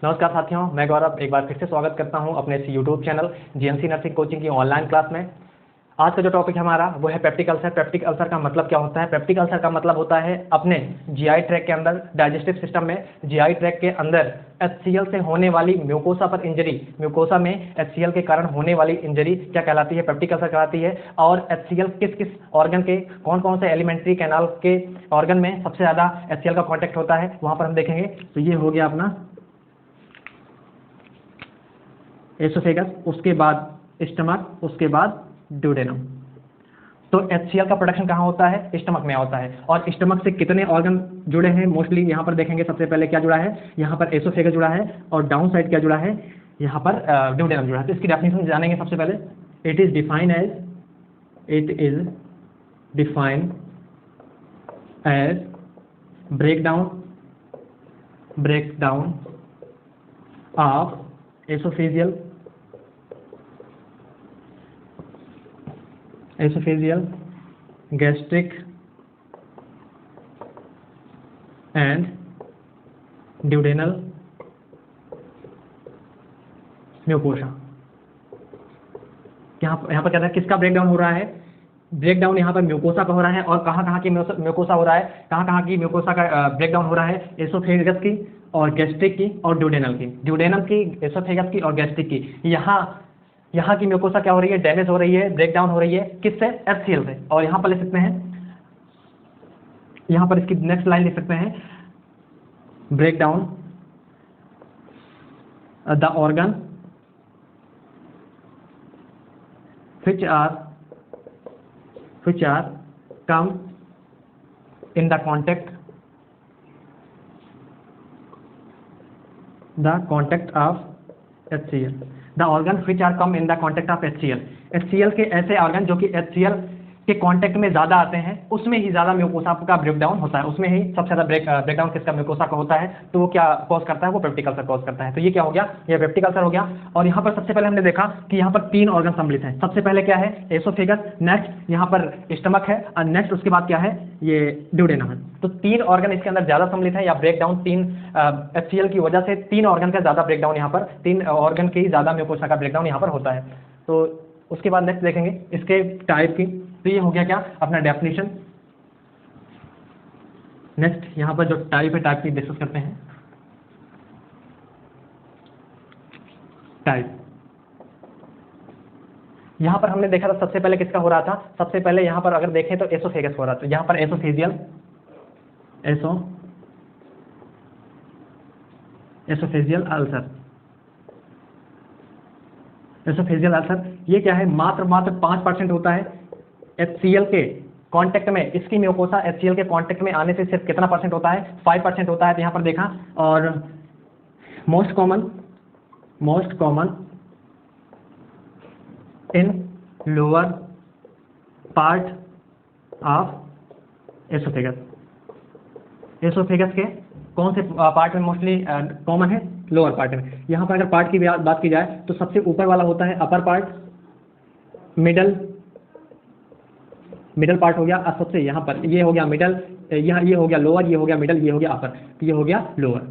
नमस्कार साथियों, मैं गौरव एक बार फिर से स्वागत करता हूं अपने इस YouTube channel GMC nursing coaching की ऑनलाइन क्लास में। आज का जो टॉपिक हमारा वो है पेप्टिक अल्सर। पेप्टिक अल्सर का मतलब क्या होता है? पेप्टिक अल्सर का मतलब होता है अपने जीआई ट्रैक्ट के अंदर, डाइजेस्टिव सिस्टम में जीआई ट्रैक्ट के अंदर एचसीएल से होने वाली म्यूकोसा पर इंजरी, म्यूकोसा में एचसीएल के कारण होने वाली इंजरी क्या कहलाती है? पेप्टिक अल्सर कहलाती है। और एचसीएल किस किस ऑर्गन के, कौन कौन से एलिमेंट्री कैनाल के ऑर्गन में सबसे ज्यादा एचसीएल का कॉन्टेक्ट होता है, वहां पर हम देखेंगे। तो ये हो गया अपना एसोफेगस, उसके बाद स्टमक, उसके बाद ड्यूडेनम। तो एचसीएल का प्रोडक्शन कहाँ होता है? स्टमक में होता है। और स्टमक से कितने ऑर्गन जुड़े हैं? मोस्टली यहाँ पर देखेंगे। सबसे पहले क्या जुड़ा है? यहाँ पर एसोफेगस जुड़ा है, और डाउन साइड क्या जुड़ा है? यहाँ पर ड्यूडेनम जुड़ा है। तो इसकी डेफिनेशन जानेंगे सबसे पहले। It is defined as breakdown of esophageal, gastric and duodenal mucosa. यहाँ पर क्या है? किसका ब्रेकडाउन हो रहा है? ब्रेकडाउन यहाँ पर म्यूकोसा का हो रहा है। और कहाँ की म्यूकोसा हो रहा है? कहाँ की म्यूकोसा का ब्रेकडाउन हो रहा है? एसोफेगस की और गैस्ट्रिक की और ड्यूडेनल की। ड्यूडेनल की, एसोफेगस की और गैस्ट्रिक की। यहाँ की म्यूकोसा क्या हो रही है? डैमेज हो रही है, ब्रेकडाउन हो रही है। किससे? एचसीएल से। और यहाँ पर लिख सकते हैं, यहाँ पर इसकी नेक्स्ट लाइन लिख सकते हैं, breakdown the organ which are come in the contact of HCl। The organ which are come in the contact of HCl। HCl के ऐसे ऑर्गन जो कि HCl के कांटेक्ट में ज्यादा आते हैं, उसमें ही ज्यादा म्यूकोसा का ब्रेकडाउन होता है। उसमें ही सबसे ज्यादा ब्रेकडाउन किसका? म्यूकोसा का होता है। तो वो क्या कॉज करता है? वो पेप्टिक अल्सर कॉज करता है। तो ये क्या हो गया? ये पेप्टिक अल्सर हो गया। और यहाँ पर सबसे पहले हमने देखा कि यहाँ पर 3 ऑर्गन सम्मिलित हैं। सबसे पहले क्या है? एसोफेगस, नेक्स्ट यहाँ पर स्टमक है, और नेक्स्ट उसके बाद क्या है? ये ड्यूडेनम है। तो 3 ऑर्गन इसके अंदर ज्यादा सम्मिलित है, या ब्रेकडाउन 3 एचसीएल की वजह से 3 ऑर्गन का ज्यादा ब्रेकडाउन, यहाँ पर 3 ऑर्गन की ज्यादा म्यूकोसा का ब्रेकडाउन यहाँ पर होता है। तो उसके बाद नेक्स्ट देखेंगे इसके टाइप की। तो ये हो गया क्या? अपना डेफिनेशन। नेक्स्ट यहाँ पर जो टाइप है, टाइप की डिस्कस करते हैं। टाइप यहाँ पर हमने देखा था सबसे पहले किसका हो रहा था? सबसे पहले यहाँ पर अगर देखें तो एसोफेगस हो रहा था। यहाँ पर एसोफेजियल अल्सर। एसोफेजियल अल्सर ये क्या है? मात्र 5% होता है एचसीएल के कांटेक्ट में। इसकी म्यूकोसा एचसीएल के कांटेक्ट में आने से सिर्फ कितना परसेंट होता है? 5% होता है। तो यहाँ पर देखा। और most common in lower part of oesophagus. Oesophagus के कौन से पार्ट में मोस्टली कॉमन है? लोअर पार्ट में। यहाँ पर अगर पार्ट की बात की जाए तो सबसे ऊपर वाला होता है अपर पार्ट, मिडल पार्ट हो गया। और सबसे यहाँ पर ये हो गया मिडल, ये हो गया लोअर, ये हो गया मिडल, ये हो गया अपर, ये हो गया लोअर।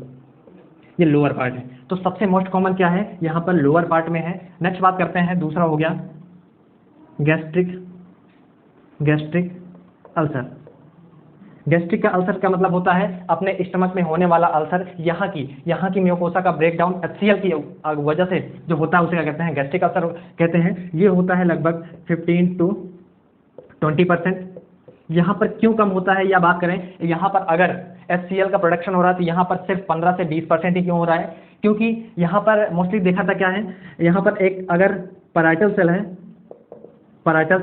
ये लोअर पार्ट है। तो सबसे मोस्ट कॉमन क्या है? यहाँ पर लोअर पार्ट में है। नेक्स्ट बात करते हैं, दूसरा हो गया गैस्ट्रिक अल्सर। गैस्ट्रिक का अल्सर का मतलब होता है अपने स्टमक में होने वाला अल्सर। यहाँ की म्यूकोसा का ब्रेकडाउन एचसीएल की वजह से जो होता है उसे क्या कहते हैं? गैस्ट्रिक अल्सर कहते हैं। ये होता है लगभग 15 to 20%। यहाँ पर क्यों कम होता है या बात करें, यहाँ पर अगर एचसीएल का प्रोडक्शन हो रहा है तो यहाँ पर सिर्फ 15 से 20% ही क्यों हो रहा है? क्योंकि यहाँ पर मोस्टली देखा था क्या है? यहाँ पर एक अगर पैराइटल सेल है, पैराइटल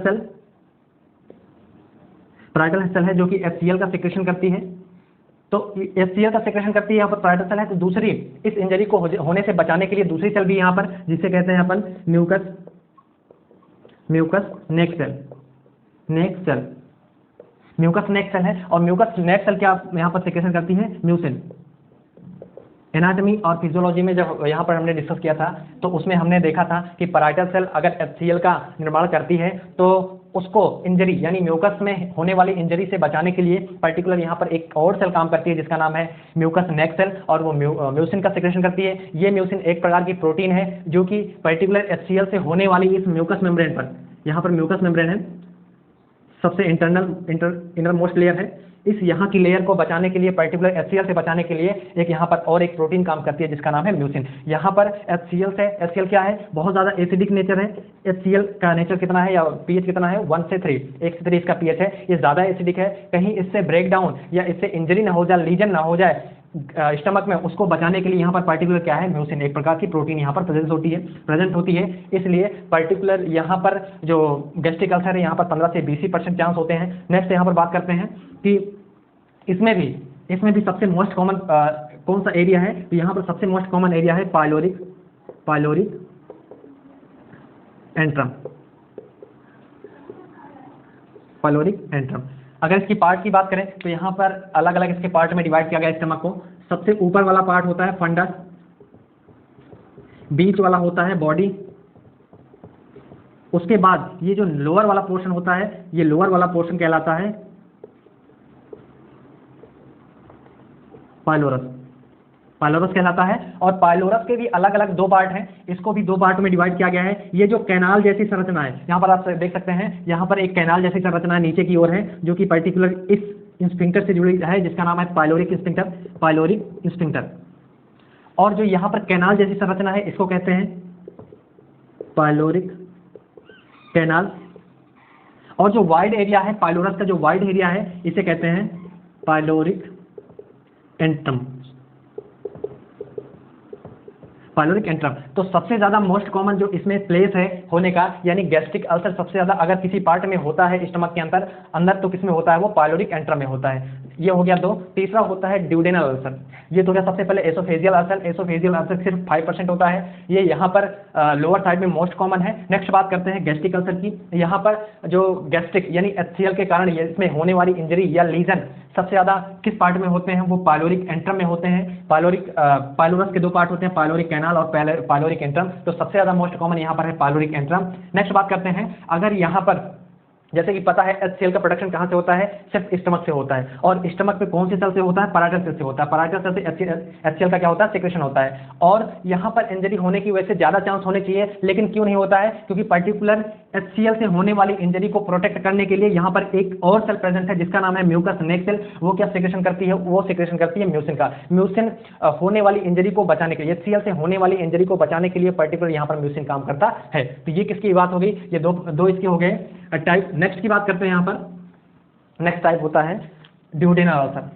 सेल है जो कि एचसीएल का सिक्रेशन करती है। तो एचसीएल का सिक्रेशन करती है यहाँ पर पैराइटल सेल है। तो दूसरी इस इंजरी को होने से बचाने के लिए दूसरी सेल भी यहाँ पर, जिसे कहते हैं अपन म्यूकस नेक सेल है। और म्यूकस नेक सेल क्या यहाँ पर सिक्रेशन करती है? म्यूसिन। एनाटॉमी और फिजियोलॉजी में जब यहाँ पर हमने डिस्कस किया था तो उसमें हमने देखा था कि पैराइटल सेल अगर एचसीएल का निर्माण करती है तो उसको इंजरी यानी म्यूकस में होने वाली इंजरी से बचाने के लिए पर्टिकुलर यहाँ पर एक और सेल काम करती है जिसका नाम है म्यूकस नेक सेल, और वो म्यूसिन का सिक्रेशन करती है। ये म्यूसिन एक प्रकार की प्रोटीन है जो कि पर्टिकुलर HCl से होने वाली इस म्यूकस मेम्ब्रेन पर, यहाँ पर म्यूकस मेम्ब्रेन है, सबसे इनर मोस्ट लेयर है, इस यहाँ की लेयर को बचाने के लिए, पर्टिकुलर HCl से बचाने के लिए एक यहाँ पर और एक प्रोटीन काम करती है जिसका नाम है म्यूसिन। यहाँ पर HCl क्या है, बहुत ज़्यादा एसिडिक नेचर है। HCl का नेचर कितना है या pH कितना है, 1 से 3, 1 से 3 इसका pH है। ये ज़्यादा एसिडिक है, कहीं इससे ब्रेक डाउन या इससे इंजरी ना हो जाए, लीजन ना हो जाए स्टमक में, उसको बचाने के लिए यहाँ पर पर्टिकुलर क्या है, म्यूसिन, एक प्रकार की प्रोटीन यहाँ पर प्रेजेंट होती है। इसलिए पर्टिकुलर यहाँ पर जो गैस्ट्रिक अल्सर है यहाँ पर 15 से 20% चांस होते हैं। नेक्स्ट यहाँ पर बात करते हैं कि इसमें भी सबसे मोस्ट कॉमन कौन सा एरिया है, तो यहाँ पर सबसे मोस्ट कॉमन एरिया है पाइलोरिक एंट्रम। अगर इसकी पार्ट की बात करें तो यहाँ पर अलग अलग इसके पार्ट में डिवाइड किया गया है स्टमक को। सबसे ऊपर वाला पार्ट होता है फंडस, बीच वाला होता है बॉडी, उसके बाद ये जो लोअर वाला पोर्शन होता है, ये लोअर वाला पोर्शन कहलाता है पाइलोरस कहलाता है। और पाइलोरस के भी अलग अलग 2 पार्ट हैं, इसको भी 2 पार्ट में डिवाइड किया गया है। ये जो कैनाल जैसी संरचना है, यहाँ पर आप देख सकते हैं, यहाँ पर एक कैनाल जैसी संरचना नीचे की ओर है जो कि पर्टिकुलर इस स्फिंक्टर से जुड़ी है जिसका नाम है पाइलोरिक स्फिंक्टर। और जो यहाँ पर कैनाल जैसी संरचना है इसको कहते हैं पाइलोरिक कैनाल। और जो वाइड एरिया है पाइलोरस का, जो वाइड एरिया है इसे कहते हैं पाइलोरिक एंट्रम। तो सबसे ज्यादा मोस्ट कॉमन जो इसमें प्लेस है होने का, यानी गैस्ट्रिक अल्सर सबसे ज्यादा अगर किसी पार्ट में होता है स्टमक के अंदर तो किसमें होता है, वो पाइलोरिक एंट्रम में होता है। ये हो गया 2। तीसरा होता है ड्यूडेनल अल्सर। ये तो क्या, सबसे पहले एसोफेजियल अल्सर सिर्फ 5% होता है, ये यहाँ पर लोअर साइड में मोस्ट कॉमन है। नेक्स्ट बात करते हैं गैस्ट्रिक अल्सर की। यहाँ पर जो गैस्ट्रिक यानी HCl के कारण इसमें होने वाली इंजरी या लीजन सबसे ज्यादा किस पार्ट में होते हैं, वो पाइलोरिक एंट्रम में होते हैं। पाइलोरस के 2 पार्ट होते हैं, पाइलोरिक कैनाल और पाइलोरिक एंट्रम। तो सबसे ज्यादा मोस्ट कॉमन यहाँ पर है पाइलोरिक एंट्रम। नेक्स्ट बात करते हैं, अगर यहाँ पर जैसे कि पता है HCl का प्रोडक्शन कहाँ से होता है, सिर्फ स्टमक से होता है। और स्टमक में कौन से सेल से होता है, पाराइटल सेल से होता है। पाराइटल सेल से HCl का क्या होता है, सिक्रेशन होता है। और यहाँ पर इंजरी होने की वजह से ज़्यादा चांस होने चाहिए, लेकिन क्यों नहीं होता है, क्योंकि पर्टिकुलर HCl से होने वाली इंजरी को प्रोटेक्ट करने के लिए यहाँ पर एक और सेल प्रेजेंट है जिसका नाम है म्यूकस नेक सेल। वो क्या सिक्रेशन करती है, वो सिक्रेशन करती है म्यूसिन का। म्यूसिन होने वाली इंजरी को बचाने के लिए, HCl से होने वाली इंजरी को बचाने के लिए पर्टिकुलर यहाँ पर म्यूसिन काम करता है। तो ये किसकी बात हो गई, ये दो इसके हो गए टाइप। नेक्स्ट की बात करते हैं, यहाँ पर नेक्स्ट टाइप होता है ड्यूडेनल अल्सर।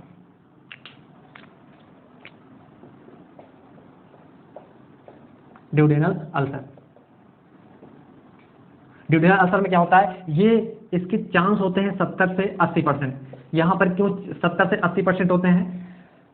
ड्यूडेनल अल्सर में क्या होता है, ये इसके चांस होते हैं 70 से 80%। यहाँ पर क्यों 70 से 80% होते हैं,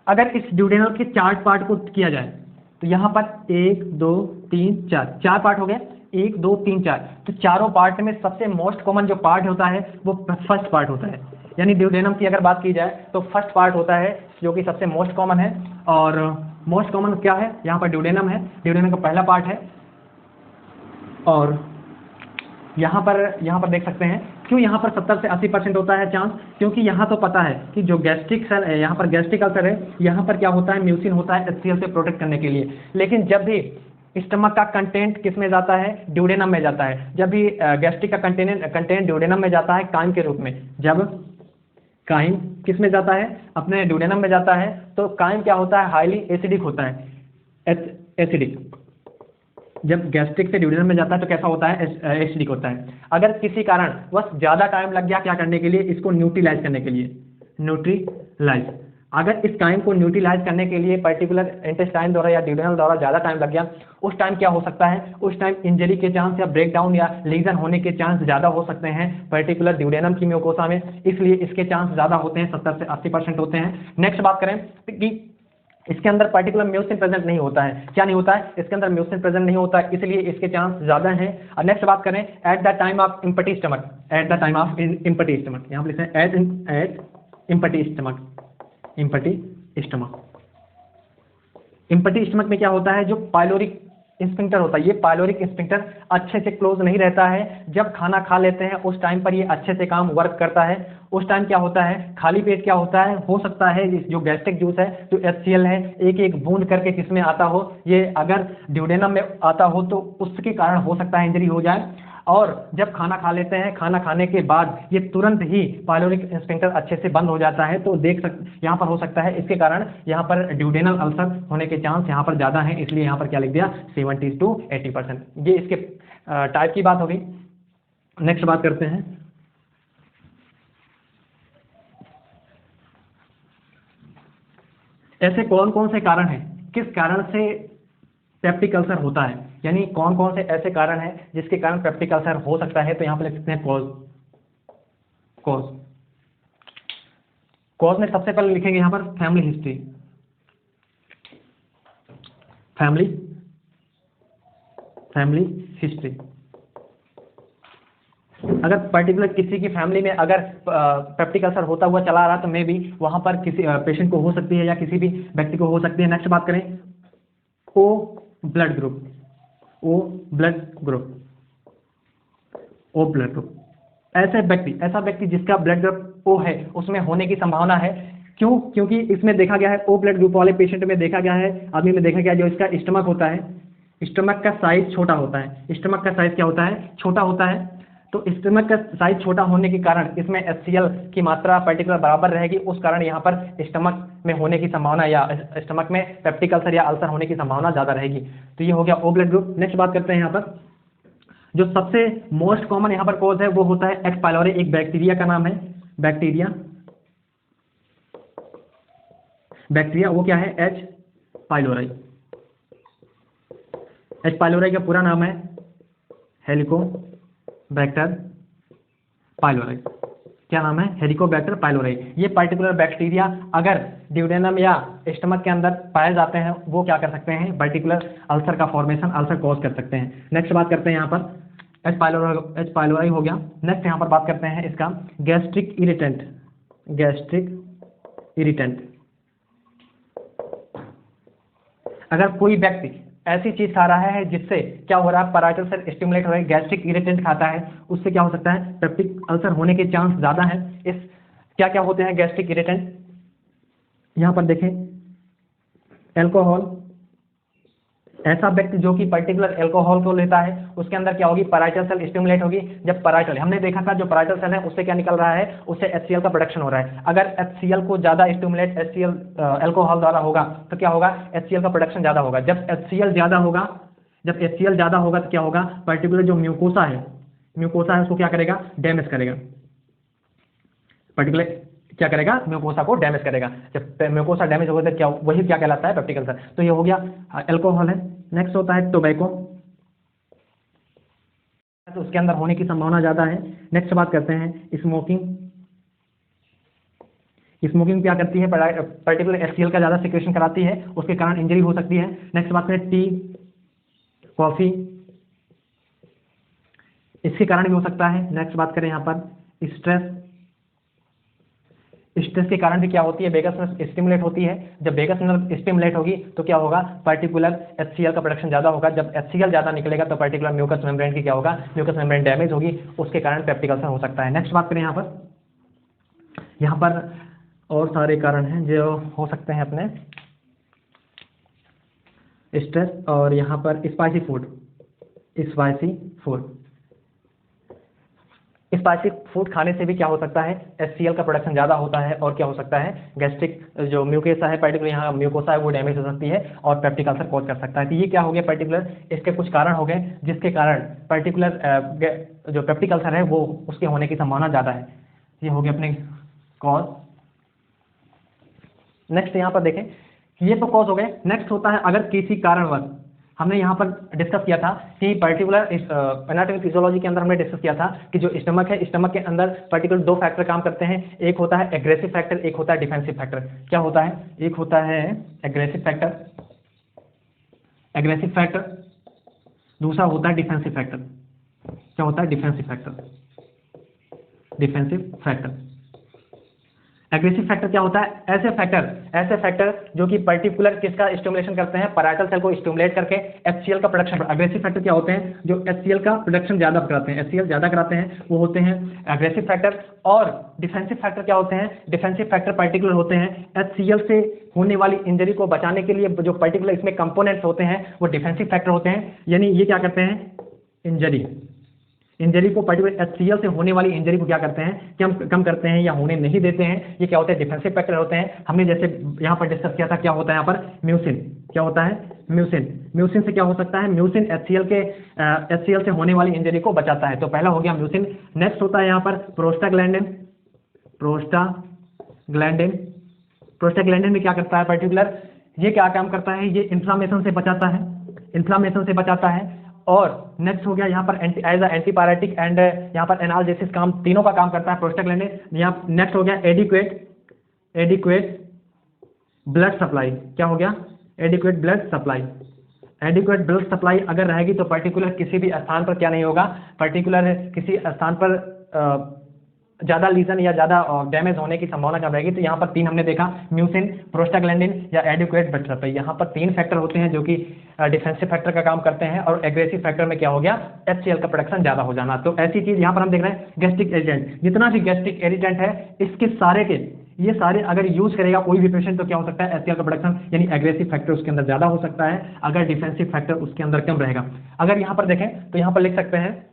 अगर इस ड्यूडेनल के 4 पार्ट को किया जाए तो यहाँ पर 1 2 3 4 पार्ट हो गए, 1 2 3 4। तो चारों पार्ट में सबसे मोस्ट कॉमन जो पार्ट होता है वो फर्स्ट पार्ट होता है। यानी ड्यूडेनम की अगर बात की जाए तो फर्स्ट पार्ट होता है जो कि सबसे मोस्ट कॉमन है। और मोस्ट कॉमन क्या है, यहाँ पर ड्यूडेनम है, ड्यूडेनम का पहला पार्ट है। और यहाँ पर देख सकते हैं क्यों यहाँ पर 70 से 80% होता है चांस, क्योंकि यहाँ तो पता है कि जो गैस्ट्रिक सेल है, यहाँ पर गैस्ट्रिक अल्सर है, यहाँ पर क्या होता है, म्यूसिन होता है HCl से प्रोटेक्ट करने के लिए। लेकिन जब भी स्टमक का कंटेंट किस में जाता है, ड्यूडेनम में जाता है। जब भी गैस्ट्रिक का कंटेंट ड्यूडेनम में जाता है काइम के रूप में, जब काइम किस में जाता है, अपने ड्यूडेनम में जाता है, तो काइम क्या होता है, हाईली एसिडिक होता है, एसिडिक। जब गैस्ट्रिक से ड्यूडेनम में जाता है तो कैसा होता है, एसिडिक होता है। अगर किसी कारण बस ज़्यादा टाइम लग गया क्या करने के लिए, इसको न्यूट्रीलाइज करने के लिए, अगर इस काइम को न्यूट्रीलाइज करने के लिए पर्टिकुलर इंटेस्टाइन द्वारा या ड्यूडेनल द्वारा ज़्यादा टाइम लग गया, उस टाइम क्या हो सकता है, उस टाइम इंजरी के चांस या ब्रेकडाउन या लीजन होने के चांस ज़्यादा हो सकते हैं पर्टिकुलर ड्यूडेनम की म्यूकोसा में। इसलिए इसके चांस ज़्यादा होते हैं, 70 से 80% होते हैं। नेक्स्ट बात करें कि इसके अंदर पर्टिकुलर म्यूसिन प्रेजेंट नहीं होता है। क्या नहीं होता है, इसके अंदर म्यूसिन प्रेजेंट नहीं होता है, इसलिए इसके चांस ज़्यादा हैं। और नेक्स्ट बात करें, at the time of empty stomach, यहाँ पर लिखते हैं at empty stomach. Empty stomach में क्या होता है, जो पाइलोरिक स्फिंक्टर होता है, ये पाइलोरिक स्फिंक्टर अच्छे से क्लोज नहीं रहता है। जब खाना खा लेते हैं उस टाइम पर ये अच्छे से काम वर्क करता है। उस टाइम क्या होता है, खाली पेट क्या होता है, हो सकता है जो गैस्ट्रिक जूस है, जो HCl है, एक एक बूंद करके किसमें आता हो, ये अगर ड्यूडेनम में आता हो तो उसके कारण हो सकता है इंजरी हो जाए। और जब खाना खा लेते हैं, खाना खाने के बाद ये तुरंत ही पाइलोरिक स्फिंक्टर अच्छे से बंद हो जाता है, तो यहाँ पर हो सकता है इसके कारण यहाँ पर ड्यूडेनल अल्सर होने के चांस यहाँ पर ज़्यादा हैं, इसलिए यहाँ पर क्या लिख दिया 70 to 80%। ये इसके टाइप की बात होगी। नेक्स्ट बात करते हैं, ऐसे कौन कौन से कारण हैं, किस कारण से पेप्टिक अल्सर होता है, यानी कौन कौन से ऐसे कारण हैं जिसके कारण पेप्टिक अल्सर हो सकता है। तो यहाँ पर लिख सकते हैं कॉज। कॉज कॉज में सबसे पहले लिखेंगे यहाँ पर फैमिली हिस्ट्री। फैमिली हिस्ट्री, अगर पर्टिकुलर किसी की फैमिली में अगर पेप्टिक अल्सर होता हुआ चला आ रहा तो मे भी वहां पर किसी पेशेंट को हो सकती है या किसी भी व्यक्ति को हो सकती है। नेक्स्ट बात करें, O blood group. O blood group, ऐसा व्यक्ति जिसका ब्लड ग्रुप ओ है उसमें होने की संभावना है। क्यों? क्योंकि इसमें देखा गया है, ओ ब्लड ग्रुप वाले पेशेंट में देखा गया है, आदमी में देखा गया है, जो इसका स्टमक होता है, स्टमक का साइज छोटा होता है। स्टमक का साइज क्या होता है? छोटा होता है। तो स्टमक का साइज छोटा होने के कारण इसमें HCl की मात्रा पर्टिकुलर बराबर रहेगी, उस कारण यहाँ पर स्टमक में होने की संभावना या स्टमक में पेप्टिक अल्सर या अल्सर होने की संभावना ज़्यादा रहेगी। तो ये हो गया ओ ब्लड ग्रुप। नेक्स्ट बात करते हैं, यहाँ पर जो सबसे मोस्ट कॉमन यहाँ पर कॉज है वो होता है एच पाइलोरी, एक बैक्टीरिया का नाम है। बैक्टीरिया वो क्या है? H pylori. एच पाइलोरी का पूरा नाम है हेलिकोबैक्टर पाइलोरी। क्या नाम है? Helicobacter pylori. ये पर्टिकुलर बैक्टीरिया अगर ड्यूडेनम या स्टमक के अंदर पाए जाते हैं वो क्या कर सकते हैं? पर्टिकुलर अल्सर का फॉर्मेशन, अल्सर कॉज कर सकते हैं। नेक्स्ट बात करते हैं यहाँ पर एच पाइलोरी हो गया। नेक्स्ट यहाँ पर बात करते हैं इसका गैस्ट्रिक इरिटेंट। अगर कोई व्यक्ति ऐसी चीज खा रहा है जिससे क्या हो रहा है, पैराइटल सेल स्टिमुलेट हो रहा है, गैस्ट्रिक इरिटेंट खाता है, उससे क्या हो सकता है? पेप्टिक अल्सर होने के चांस ज्यादा है। इस क्या क्या होते हैं गैस्ट्रिक इरिटेंट? यहाँ पर देखें, एल्कोहल। ऐसा व्यक्ति जो कि पर्टिकुलर एल्कोहल को लेता है उसके अंदर क्या होगी? पैराइटल सेल स्टिमुलेट होगी। जब पैराइटल, हमने देखा था जो पैराइटल सेल है उससे क्या निकल रहा है? उससे HCl का प्रोडक्शन हो रहा है। अगर HCl को ज्यादा स्टिमुलेट HCl एल्कोहल द्वारा होगा तो क्या होगा? HCl का प्रोडक्शन ज्यादा होगा। जब HCl ज्यादा होगा तो क्या होगा? पर्टिकुलर जो म्यूकोसा है उसको क्या करेगा? डैमेज करेगा। पर्टिकुलर क्या करेगा? म्यूकोसा को डैमेज करेगा। जब म्यूकोसा डैमेज होगा तो क्या, वही क्या कहलाता है? Peptic ulcer. तो ये हो गया एल्कोहल है। नेक्स्ट होता है टोबैको, तो उसके अंदर होने की संभावना ज्यादा है। नेक्स्ट बात करते हैं स्मोकिंग क्या करती है? पर्टिकुलर HCl का ज्यादा सिक्रेशन कराती है, उसके कारण इंजरी हो सकती है। नेक्स्ट बात करें टी, कॉफी, इसके कारण भी हो सकता है। नेक्स्ट बात करें यहाँ पर स्ट्रेस के कारण भी क्या होती है? वेगस नर्व स्टिमुलेट होती है। जब वेगस नर्व स्टिमुलेट होगी तो क्या होगा? पर्टिकुलर HCl का प्रोडक्शन ज्यादा होगा। जब HCl ज्यादा निकलेगा तो पर्टिकुलर म्यूकस मेम्ब्रेन की क्या होगा? म्यूकस मेम्ब्रेन डैमेज होगी, उसके कारण पेप्टिक अल्सर हो सकता है। नेक्स्ट बात करें यहाँ पर और सारे कारण हैं जो हो सकते हैं अपने स्ट्रेस, और यहाँ पर स्पाइसी फूड खाने से भी क्या हो सकता है? HCl का प्रोडक्शन ज़्यादा होता है और क्या हो सकता है? गैस्ट्रिक जो म्यूकोसा है, पर्टिकुलर यहाँ म्यूकोसा है वो डैमेज हो सकती है और पेप्टिक अल्सर कॉज कर सकता है। तो ये क्या हो गया? पर्टिकुलर इसके कुछ कारण हो गए जिसके कारण पर्टिकुलर जो पेप्टिक अल्सर है वो उसके होने की संभावना ज़्यादा है। ये हो गया अपने कॉज। नेक्स्ट यहाँ पर देखें, ये तो कॉज हो गए। नेक्स्ट होता है अगर किसी कारणवश, हमने यहाँ पर डिस्कस किया था कि पर्टिकुलर एनाटॉमी फिजियोलॉजी के अंदर हमने डिस्कस किया था कि जो स्टमक है, स्टमक के अंदर पर्टिकुलर दो फैक्टर काम करते हैं। एक होता है एग्रेसिव फैक्टर, एक होता है डिफेंसिव फैक्टर। क्या होता है? एक होता है एग्रेसिव फैक्टर, दूसरा होता है डिफेंसिव फैक्टर। क्या होता है? Defensive factor. एग्रेसिव फैक्टर क्या होता है? ऐसे फैक्टर जो कि पर्टिकुलर किसका स्टिमुलेशन करते हैं, पैराइटल सेल को स्टिमुलेट करके HCl का प्रोडक्शन। एग्रेसिव फैक्टर क्या होते हैं? जो HCl का प्रोडक्शन ज्यादा कराते हैं, HCl ज्यादा कराते हैं, वो होते हैं एग्रेसिव फैक्टर। और डिफेंसिव फैक्टर क्या होते हैं? डिफेंसिव फैक्टर पर्टिकुलर होते हैं HCl से होने वाली इंजरी को बचाने के लिए जो पर्टिकुलर इसमें कंपोनेंट्स होते हैं वो डिफेंसिव फैक्टर होते हैं। यानी ये क्या करते हैं? इंजरी को पर्टिकुलर HCl से होने वाली इंजरी को क्या करते हैं? कम करते हैं या होने नहीं देते हैं। ये क्या होते हैं? डिफेंसिव फैक्टर होते हैं। हमने जैसे यहाँ पर डिस्कस किया था, क्या होता है यहाँ पर? म्यूसिन। क्या होता है? म्यूसिन से क्या हो सकता है? म्यूसिन HCl से होने वाली इंजरी को बचाता है। तो पहला हो गया म्यूसिन। नेक्स्ट होता है यहाँ पर प्रोस्टाग्लैंडिन में क्या करता है पर्टिकुलर? ये क्या काम करता है? ये इन्फ्लामेशन से बचाता है। और नेक्स्ट हो गया यहाँ पर एज एंटीपायरेटिक एंड यहाँ पर एनाल्जेसिस काम, तीनों का काम करता है प्रोस्टाग्लैंडिन। यहाँ नेक्स्ट हो गया एडिक्वेट ब्लड सप्लाई। क्या हो गया? एडिक्वेट ब्लड सप्लाई अगर रहेगी तो पर्टिकुलर किसी भी स्थान पर क्या नहीं होगा? पर्टिकुलर किसी स्थान पर ज्यादा लीजन या ज्यादा डैमेज होने की संभावना कम रहेगी। तो यहाँ पर 3 हमने देखा, म्यूसिन, प्रोस्टाग्लैंडिन या एडिक्वेट ब्लड सप्लाई। यहाँ पर 3 फैक्टर होते हैं जो कि डिफेंसिव फैक्टर का काम करते हैं। और एग्रेसिव फैक्टर में क्या हो गया? HCl का प्रोडक्शन ज्यादा हो जाना। तो ऐसी चीज यहाँ पर हम देख रहे हैं। गैस्ट्रिक एरिटेंट, जितना भी गैस्ट्रिक एरिटेंट है इसके सारे के ये सारे अगर यूज करेगा कोई भी पेशेंट तो क्या हो सकता है? HCl का प्रोडक्शन यानी एग्रेसिव फैक्टर उसके अंदर ज्यादा हो सकता है अगर डिफेंसिव फैक्टर उसके अंदर कम रहेगा। अगर यहाँ पर देखें तो यहाँ पर लिख सकते हैं,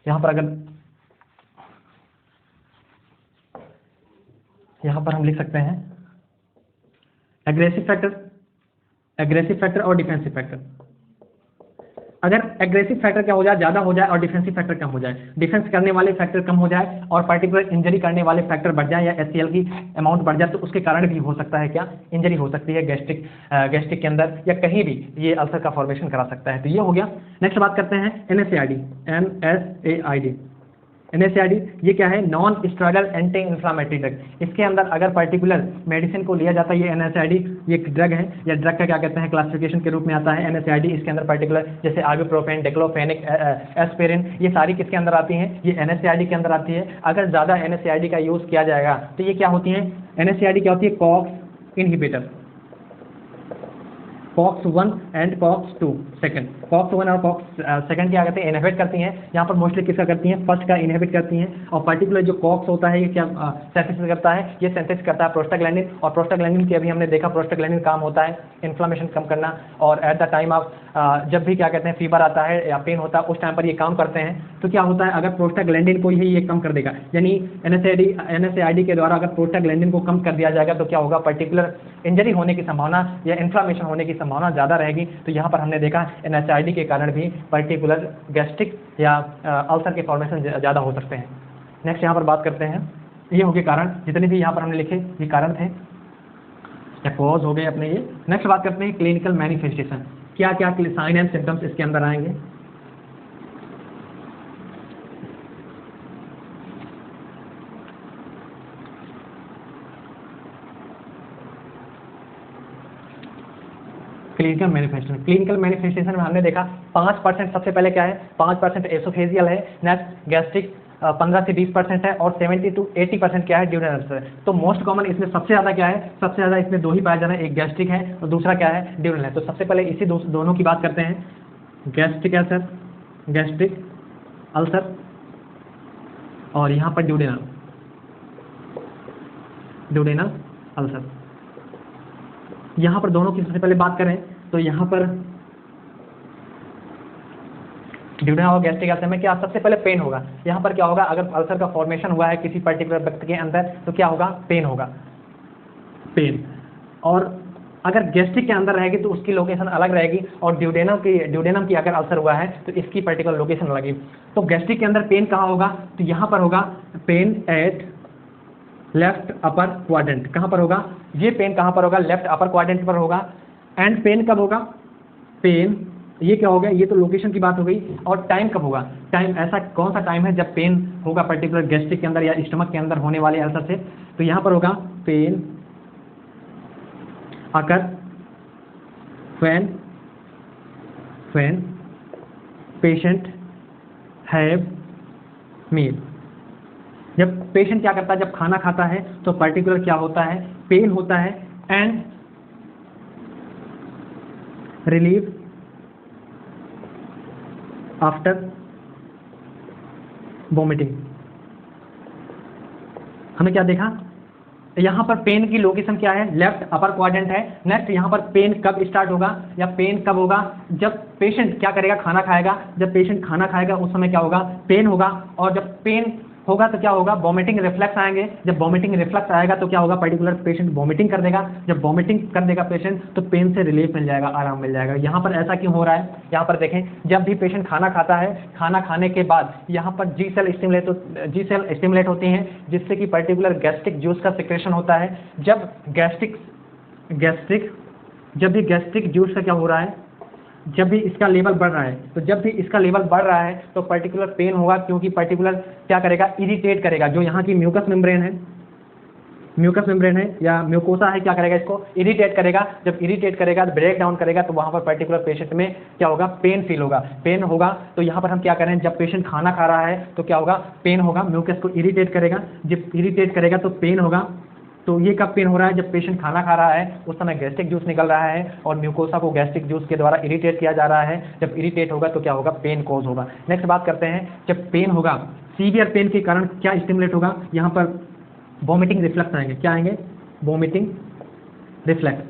यहाँ पर हम लिख सकते हैं एग्रेसिव फैक्टर और डिफेंसिव फैक्टर। अगर एग्रेसिव फैक्टर क्या हो जाए? ज्यादा हो जाए और डिफेंसिव फैक्टर कम हो जाए, डिफेंस करने वाले फैक्टर कम हो जाए और पर्टिकुलर इंजरी करने वाले फैक्टर बढ़ जाए या HCl की अमाउंट बढ़ जाए, तो उसके कारण भी हो सकता है क्या? इंजरी हो सकती है गैस्ट्रिक के अंदर या कहीं भी ये अल्सर का फॉर्मेशन करा सकता है। तो ये हो गया। नेक्स्ट बात करते हैं NSAID। ये क्या है? Non steroidal anti inflammatory drug. इसके अंदर अगर पर्टिकुलर मेडिसिन को लिया जाता है, ये NSAID ये एक ड्रग है, या ड्रग का क्या कहते हैं? क्लासिफिकेशन के रूप में आता है NSAID। इसके अंदर पर्टिकुलर जैसे आइबुप्रोफेन, डिक्लोफेनिक, एस्पिरिन, ये सारी किसके अंदर आती हैं? ये NSAID के अंदर आती है। अगर ज्यादा NSAID का यूज किया जाएगा तो ये क्या होती है? NSAID क्या होती है? COX inhibitor, COX-1 and COX-2 second. COX-1 और COX सेकंड क्या कहते हैं? इनहिबिट करती हैं। यहाँ पर मोस्टली किसका करती हैं? फर्स्ट का इनहिबिट करती हैं। और पर्टिकुलर जो COX होता है ये क्या सिंथेसिस करता है? ये सिंथेसिस करता है प्रोस्टाग्लैंडिन। और प्रोस्टाग्लैंडिन की अभी हमने देखा प्रोस्टाग्लैंडिन काम होता है इन्फ्लामेशन कम करना। और एट द टाइम ऑफ जब भी क्या कहते हैं फीवर आता है या पेन होता है उस टाइम पर ये काम करते हैं। तो क्या होता है? अगर प्रोस्टाग्लैंडिन को ही ये कम कर देगा, यानी NSAID के द्वारा अगर प्रोस्टाग्लैंडिन को कम कर दिया जाएगा तो क्या होगा? पर्टिकुलर इंजरी होने की संभावना या इन्फ्लामेशन होने की संभावना ज्यादा रहेगी। तो यहाँ पर हमने देखा NSAID के कारण भी पर्टिकुलर गैस्ट्रिक या अल्सर के फॉर्मेशन ज्यादा हो सकते हैं। नेक्स्ट यहाँ पर बात करते हैं, ये हो गए कारण, जितने भी यहाँ पर हमने लिखे ये कारण थे या कॉज हो गए अपने ये। नेक्स्ट बात करते हैं क्लिनिकल मैनिफेस्टेशन। क्या क्या साइन एंड सिम्टम्स इसके अंदर आएंगे? क्लिनिकल मैनिफेस्टेशन में हमने देखा 5% सबसे पहले क्या है? 5% एसोफेजियल है। नेक्स्ट गैस्ट्रिक 15 से 20% है। और 70 to 80% क्या है? ड्यूरल अल्सर है। तो मोस्ट कॉमन इसमें सबसे ज्यादा क्या है? सबसे ज्यादा इसमें 2 ही पाया जा रहा है, एक गैस्ट्रिक है और दूसरा क्या है? ड्यूरल है। तो सबसे पहले इसी दोनों की बात करते हैं, गैस्ट्रिक अल्सर और यहाँ पर ड्यूडेनल अल्सर। यहाँ पर दोनों की सबसे पहले बात करें तो यहाँ पर ड्यूडेनल और गैस्ट्रिक अल्सर में क्या सबसे पहले पेन होगा। यहाँ पर क्या होगा? अगर अल्सर का फॉर्मेशन हुआ है किसी पर्टिकुलर व्यक्ति के अंदर तो क्या होगा? पेन होगा। और अगर गैस्ट्रिक के अंदर रहेगी तो उसकी लोकेशन अलग रहेगी। और ड्यूडेनम की अगर अल्सर हुआ है तो इसकी पर्टिकुलर लोकेशन अलग है। तो गैस्ट्रिक के अंदर पेन कहाँ होगा? तो यहाँ पर होगा pen eight left upper quadrant. कहाँ पर होगा? ये पेन कहाँ पर होगा? लेफ्ट अपर क्वाड्रेंट पर होगा। एंड पेन कब होगा? पेन ये क्या हो गया? ये तो लोकेशन की बात हो गई। और टाइम कब होगा? टाइम ऐसा कौन सा टाइम है जब पेन होगा पर्टिकुलर गैस्ट्रिक के अंदर या स्टमक के अंदर होने वाले अल्सर से? तो यहाँ पर होगा pain occur when patient have meal जब पेशेंट क्या करता है, जब खाना खाता है तो पर्टिकुलर क्या होता है, पेन होता है एंड रिलीफ आफ्टर वोमिटिंग। हमने क्या देखा, यहाँ पर पेन की लोकेशन क्या है, लेफ्ट अपर क्वाड्रेंट है। नेक्स्ट यहाँ पर पेन कब स्टार्ट होगा या पेन कब होगा, जब पेशेंट क्या करेगा, खाना खाएगा। जब पेशेंट खाना खाएगा उस समय क्या होगा, पेन होगा। और जब पेन होगा तो क्या होगा, वॉमिटिंग रिफ्लेक्स आएंगे। जब वॉमिटिंग रिफ्लेक्स आएगा तो क्या होगा, पर्टिकुलर पेशेंट वॉमिटिंग कर देगा। जब वॉमिटिंग कर देगा पेशेंट तो पेन से रिलीफ मिल जाएगा, आराम मिल जाएगा। यहाँ पर ऐसा क्यों हो रहा है, यहाँ पर देखें, जब भी पेशेंट खाना खाता है, खाना खाने के बाद यहाँ पर जी सेल स्टिमुलेट होती हैं, जिससे कि पर्टिकुलर गैस्ट्रिक जूस का सिक्रेशन होता है। जब जब भी गैस्ट्रिक जूस का क्या हो रहा है, जब भी इसका लेवल बढ़ रहा है, तो जब भी इसका लेवल बढ़ रहा है तो पर्टिकुलर पेन होगा, क्योंकि पर्टिकुलर क्या करेगा, इरिटेट करेगा। जो यहाँ की म्यूकस मेम्ब्रेन है या म्यूकोसा है, क्या करेगा, इसको इरिटेट करेगा। जब इरिटेट करेगा, ब्रेक डाउन करेगा, तो वहाँ पर पर्टिकुलर पेशेंट में क्या होगा, पेन फील होगा। पेन होगा तो यहाँ पर हम क्या करें, जब पेशेंट खाना खा रहा है तो क्या होगा, पेन होगा। म्यूकस को इरिटेट करेगा, जब इरिटेट करेगा तो पेन होगा। तो ये कब पेन हो रहा है, जब पेशेंट खाना खा रहा है उस समय गैस्ट्रिक जूस निकल रहा है और म्यूकोसा को गैस्ट्रिक जूस के द्वारा इरिटेट किया जा रहा है। जब इरिटेट होगा तो क्या होगा, पेन कॉज होगा। नेक्स्ट बात करते हैं, जब पेन होगा, सीवियर पेन के कारण क्या स्टिमुलेट होगा, यहाँ पर वॉमिटिंग रिफ्लेक्स आएंगे। क्या आएंगे, वॉमिटिंग रिफ्लेक्स।